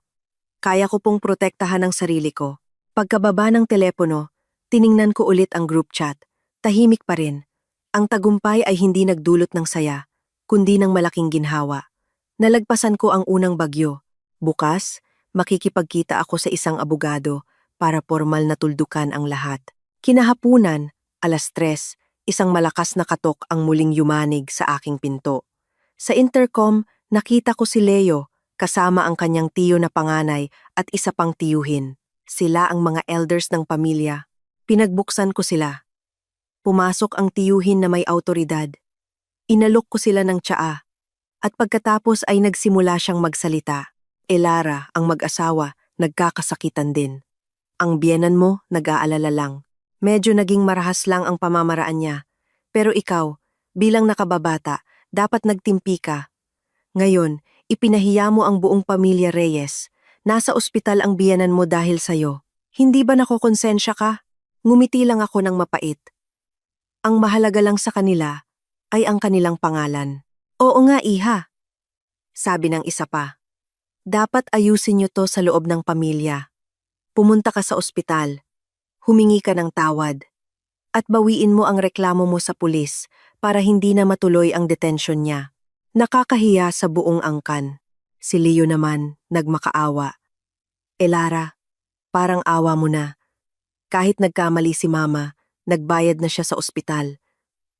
Kaya ko pong protektahan ang sarili ko. Pagkababa ng telepono, tiningnan ko ulit ang group chat. Tahimik pa rin. Ang tagumpay ay hindi nagdulot ng saya, kundi ng malaking ginhawa. Nalagpasan ko ang unang bagyo. Bukas, makikipagkita ako sa isang abogado para formal na tuldukan ang lahat. Kinahapunan, 3:00, isang malakas na katok ang muling yumanig sa aking pinto. Sa intercom, nakita ko si Leo, kasama ang kanyang tiyo na panganay at isa pang tiyuhin. Sila ang mga elders ng pamilya. Pinagbuksan ko sila. Pumasok ang tiyuhin na may awtoridad. Inalok ko sila ng tsaa. At pagkatapos ay nagsimula siyang magsalita. Elara, ang mag-asawa, nagkakasakitan din. Ang biyenan mo, nag-aalala lang. Medyo naging marahas lang ang pamamaraan niya. Pero ikaw, bilang nakababata, dapat nagtimpi ka. Ngayon, ipinahiya mo ang buong pamilya Reyes. Nasa ospital ang biyenan mo dahil sayo. Hindi ba nakokonsensya ka? Ngumiti lang ako ng mapait. Ang mahalaga lang sa kanila ay ang kanilang pangalan. Oo nga, iha. Sabi ng isa pa. Dapat ayusin niyo to sa loob ng pamilya. Pumunta ka sa ospital. Humingi ka ng tawad. At bawiin mo ang reklamo mo sa pulis para hindi na matuloy ang detention niya. Nakakahiya sa buong angkan. Si Leo naman, nagmakaawa. Elara, parang awa mo na. Kahit nagkamali si mama, nagbayad na siya sa ospital.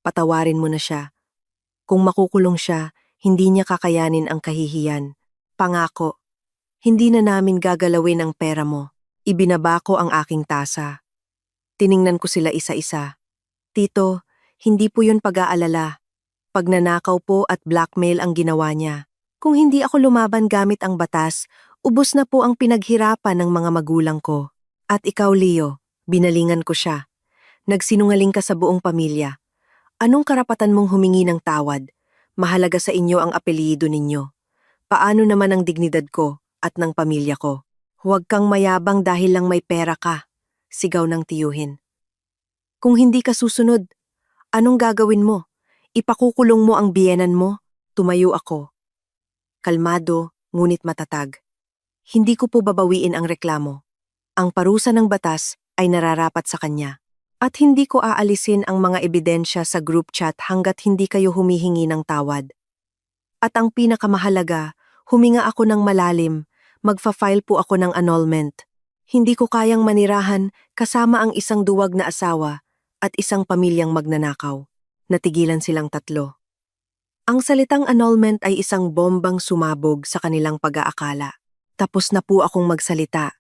Patawarin mo na siya. Kung makukulong siya, hindi niya kakayanin ang kahihiyan. Pangako, hindi na namin gagalawin ang pera mo. Ibinaba ko ang aking tasa. Tiningnan ko sila isa-isa. Tito, hindi po yun pag-aalala. Pagnanakaw po at blackmail ang ginawa niya. Kung hindi ako lumaban gamit ang batas, ubos na po ang pinaghirapan ng mga magulang ko. At ikaw, Leo, binalingan ko siya. Nagsinungaling ka sa buong pamilya. Anong karapatan mong humingi ng tawad? Mahalaga sa inyo ang apelyido ninyo. Paano naman ang dignidad ko at ng pamilya ko? Huwag kang mayabang dahil lang may pera ka, sigaw ng tiyuhin. Kung hindi ka susunod, anong gagawin mo? Ipakukulong mo ang biyenan mo? Tumayo ako. Kalmado, ngunit matatag. Hindi ko po babawiin ang reklamo. Ang parusa ng batas ay nararapat sa kanya. At hindi ko aalisin ang mga ebidensya sa group chat hanggat hindi kayo humihingi ng tawad. At ang pinakamahalaga, huminga ako ng malalim, magfa-file po ako ng annulment. Hindi ko kayang manirahan kasama ang isang duwag na asawa at isang pamilyang magnanakaw. Natigilan silang tatlo. Ang salitang annulment ay isang bombang sumabog sa kanilang pag-aakala. Tapos na po akong magsalita.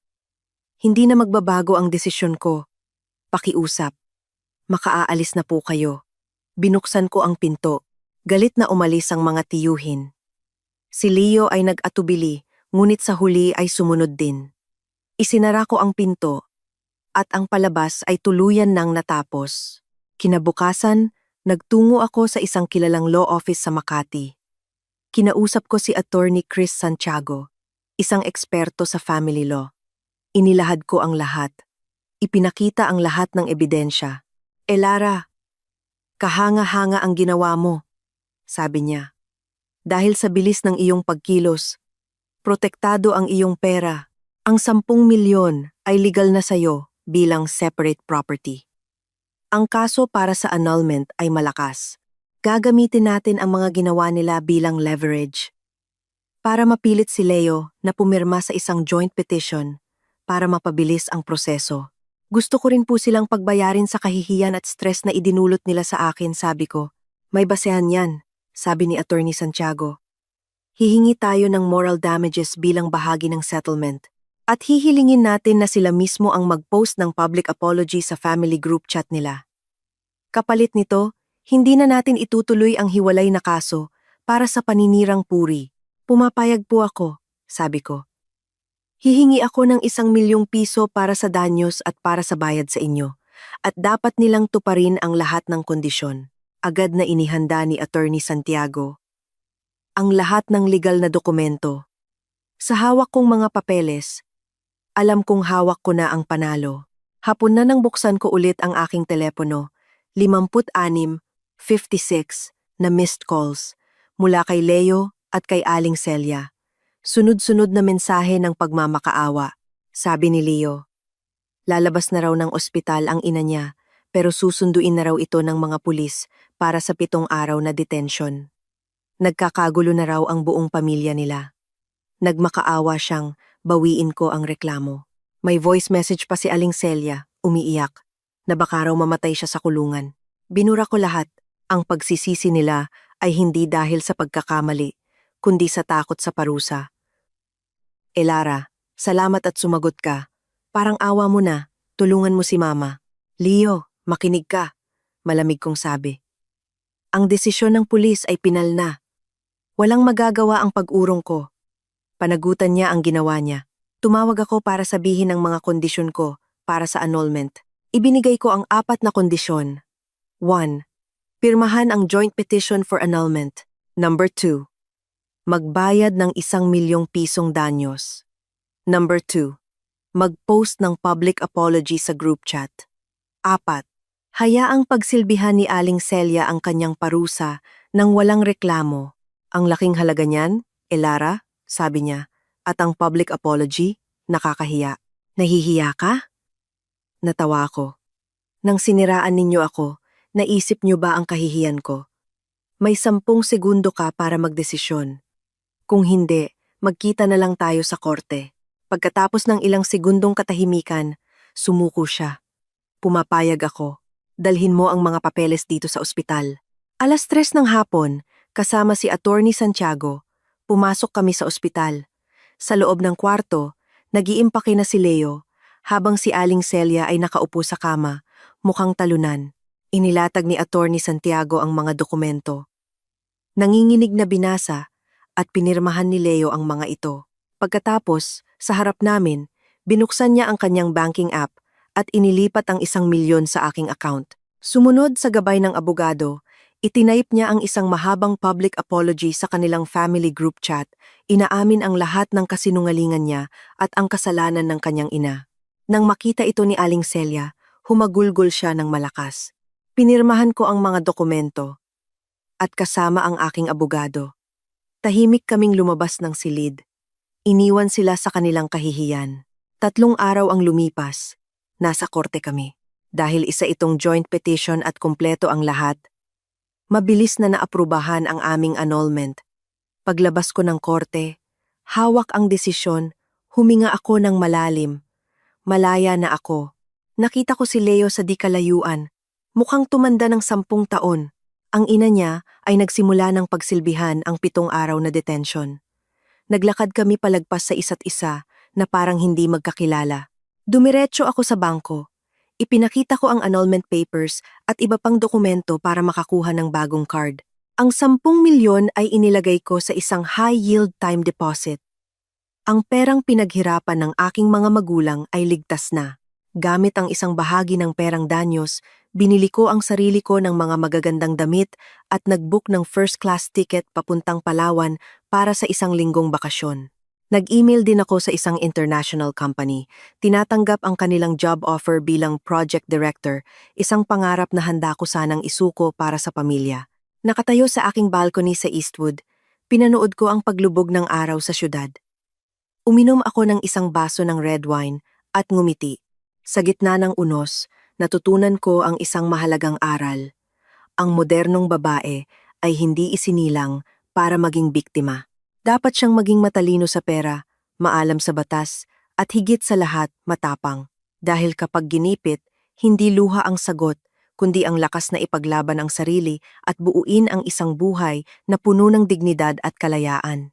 Hindi na magbabago ang desisyon ko. Pakiusap. Makaaalis na po kayo. Binuksan ko ang pinto. Galit na umalis ang mga tiyuhin. Si Leo ay nag-atubili, ngunit sa huli ay sumunod din. Isinara ko ang pinto, at ang palabas ay tuluyan nang natapos. Kinabukasan, nagtungo ako sa isang kilalang law office sa Makati. Kinausap ko si Attorney Chris Santiago, isang eksperto sa family law. Inilahad ko ang lahat. Ipinakita ang lahat ng ebidensya. Elara, kahanga-hanga ang ginawa mo, sabi niya. Dahil sa bilis ng iyong pagkilos, protektado ang iyong pera. Ang 10 milyon ay legal na sayo bilang separate property. Ang kaso para sa annulment ay malakas. Gagamitin natin ang mga ginawa nila bilang leverage. Para mapilit si Leo na pumirma sa isang joint petition para mapabilis ang proseso. Gusto ko rin po silang pagbayarin sa kahihiyan at stress na idinulot nila sa akin, sabi ko. May basehan yan, sabi ni Attorney Santiago. Hihingi tayo ng moral damages bilang bahagi ng settlement. At hihilingin natin na sila mismo ang mag-post ng public apology sa family group chat nila. Kapalit nito, hindi na natin itutuloy ang hiwalay na kaso para sa paninirang puri. Pumapayag po ako, sabi ko. Hihingi ako ng 1 milyong piso para sa danyos at para sa bayad sa inyo. At dapat nilang tuparin ang lahat ng kondisyon. Agad na inihanda ni Attorney Santiago ang lahat ng legal na dokumento. Sa hawak kong mga papeles, alam kong hawak ko na ang panalo. Hapon na nang buksan ko ulit ang aking telepono, 56 na missed calls mula kay Leo at kay Aling Celia. Sunod-sunod na mensahe ng pagmamakaawa. Sabi ni Leo, lalabas na raw ng ospital ang ina niya pero susunduin na raw ito ng mga pulis para sa 7 araw na detention. Nagkakagulo na raw ang buong pamilya nila. Nagmakaawa siyang bawiin ko ang reklamo. May voice message pa si Aling Celia, umiiyak, na baka raw mamatay siya sa kulungan. Binura ko lahat. Ang pagsisisi nila ay hindi dahil sa pagkakamali, kundi sa takot sa parusa. Elara, salamat at sumagot ka. Parang awa mo na, tulungan mo si Mama. Leo, makinig ka, malamig kong sabi. Ang desisyon ng pulis ay pinal na. Walang magagawa ang pag-urong ko. Panagutan niya ang ginawa niya. Tumawag ako para sabihin ang mga kondisyon ko para sa annulment. Ibinigay ko ang 4 na kondisyon. 1. Pirmahan ang joint petition for annulment. Number 2. Magbayad ng 1 milyong pisong danyos. Number 2. Mag-post ng public apology sa group chat. 4. Hayaang pagsilbihan ni Aling Celia ang kanyang parusa nang walang reklamo. Ang laking halaga niyan, Elara, sabi niya, at ang public apology, nakakahiya. Nahihiya ka? Natawa ako. Nang siniraan ninyo ako, naisip niyo ba ang kahihiyan ko? May 10 segundo ka para magdesisyon. Kung hindi, magkita na lang tayo sa korte. Pagkatapos ng ilang segundong katahimikan, sumuko siya. Pumapayag ako. Dalhin mo ang mga papeles dito sa ospital. 3:00 ng hapon, kasama si Attorney Santiago, pumasok kami sa ospital. Sa loob ng kwarto, nag-iimpake na si Leo, habang si Aling Celia ay nakaupo sa kama, mukhang talunan. Inilatag ni Attorney Santiago ang mga dokumento. Nanginginig na binasa at pinirmahan ni Leo ang mga ito. Pagkatapos, sa harap namin, binuksan niya ang kanyang banking app at inilipat ang 1 milyon sa aking account. Sumunod sa gabay ng abogado, itinaip niya ang isang mahabang public apology sa kanilang family group chat, inaamin ang lahat ng kasinungalingan niya at ang kasalanan ng kanyang ina. Nang makita ito ni Aling Celia, humagulgol siya ng malakas. Pinirmahan ko ang mga dokumento at kasama ang aking abogado. Tahimik kaming lumabas ng silid. Iniwan sila sa kanilang kahihiyan. 3 araw ang lumipas. Nasa korte kami. Dahil isa itong joint petition at kumpleto ang lahat, mabilis na naaprubahan ang aming annulment. Paglabas ko ng korte, hawak ang desisyon, huminga ako ng malalim. Malaya na ako. Nakita ko si Leo sa di kalayuan. Mukhang tumanda ng 10 taon. Ang ina niya ay nagsimula ng pagsilbihan ang 7 araw na detention. Naglakad kami palagpas sa isa't isa na parang hindi magkakilala. Dumiretso ako sa bangko. Ipinakita ko ang annulment papers at iba pang dokumento para makakuha ng bagong card. Ang 10 milyon ay inilagay ko sa isang high-yield time deposit. Ang perang pinaghirapan ng aking mga magulang ay ligtas na. Gamit ang isang bahagi ng perang danyos, binili ko ang sarili ko ng mga magagandang damit at nag-book ng first-class ticket papuntang Palawan para sa 1 linggong bakasyon. Nag-email din ako sa isang international company. Tinatanggap ang kanilang job offer bilang project director, isang pangarap na handa ko sanang isuko para sa pamilya. Nakatayo sa aking balcony sa Eastwood, pinanood ko ang paglubog ng araw sa syudad. Uminom ako ng isang baso ng red wine at ngumiti. Sa gitna ng unos, natutunan ko ang isang mahalagang aral. Ang modernong babae ay hindi isinilang para maging biktima. Dapat siyang maging matalino sa pera, maalam sa batas, at higit sa lahat matapang. Dahil kapag ginipit, hindi luha ang sagot, kundi ang lakas na ipaglaban ang sarili at buuin ang isang buhay na puno ng dignidad at kalayaan.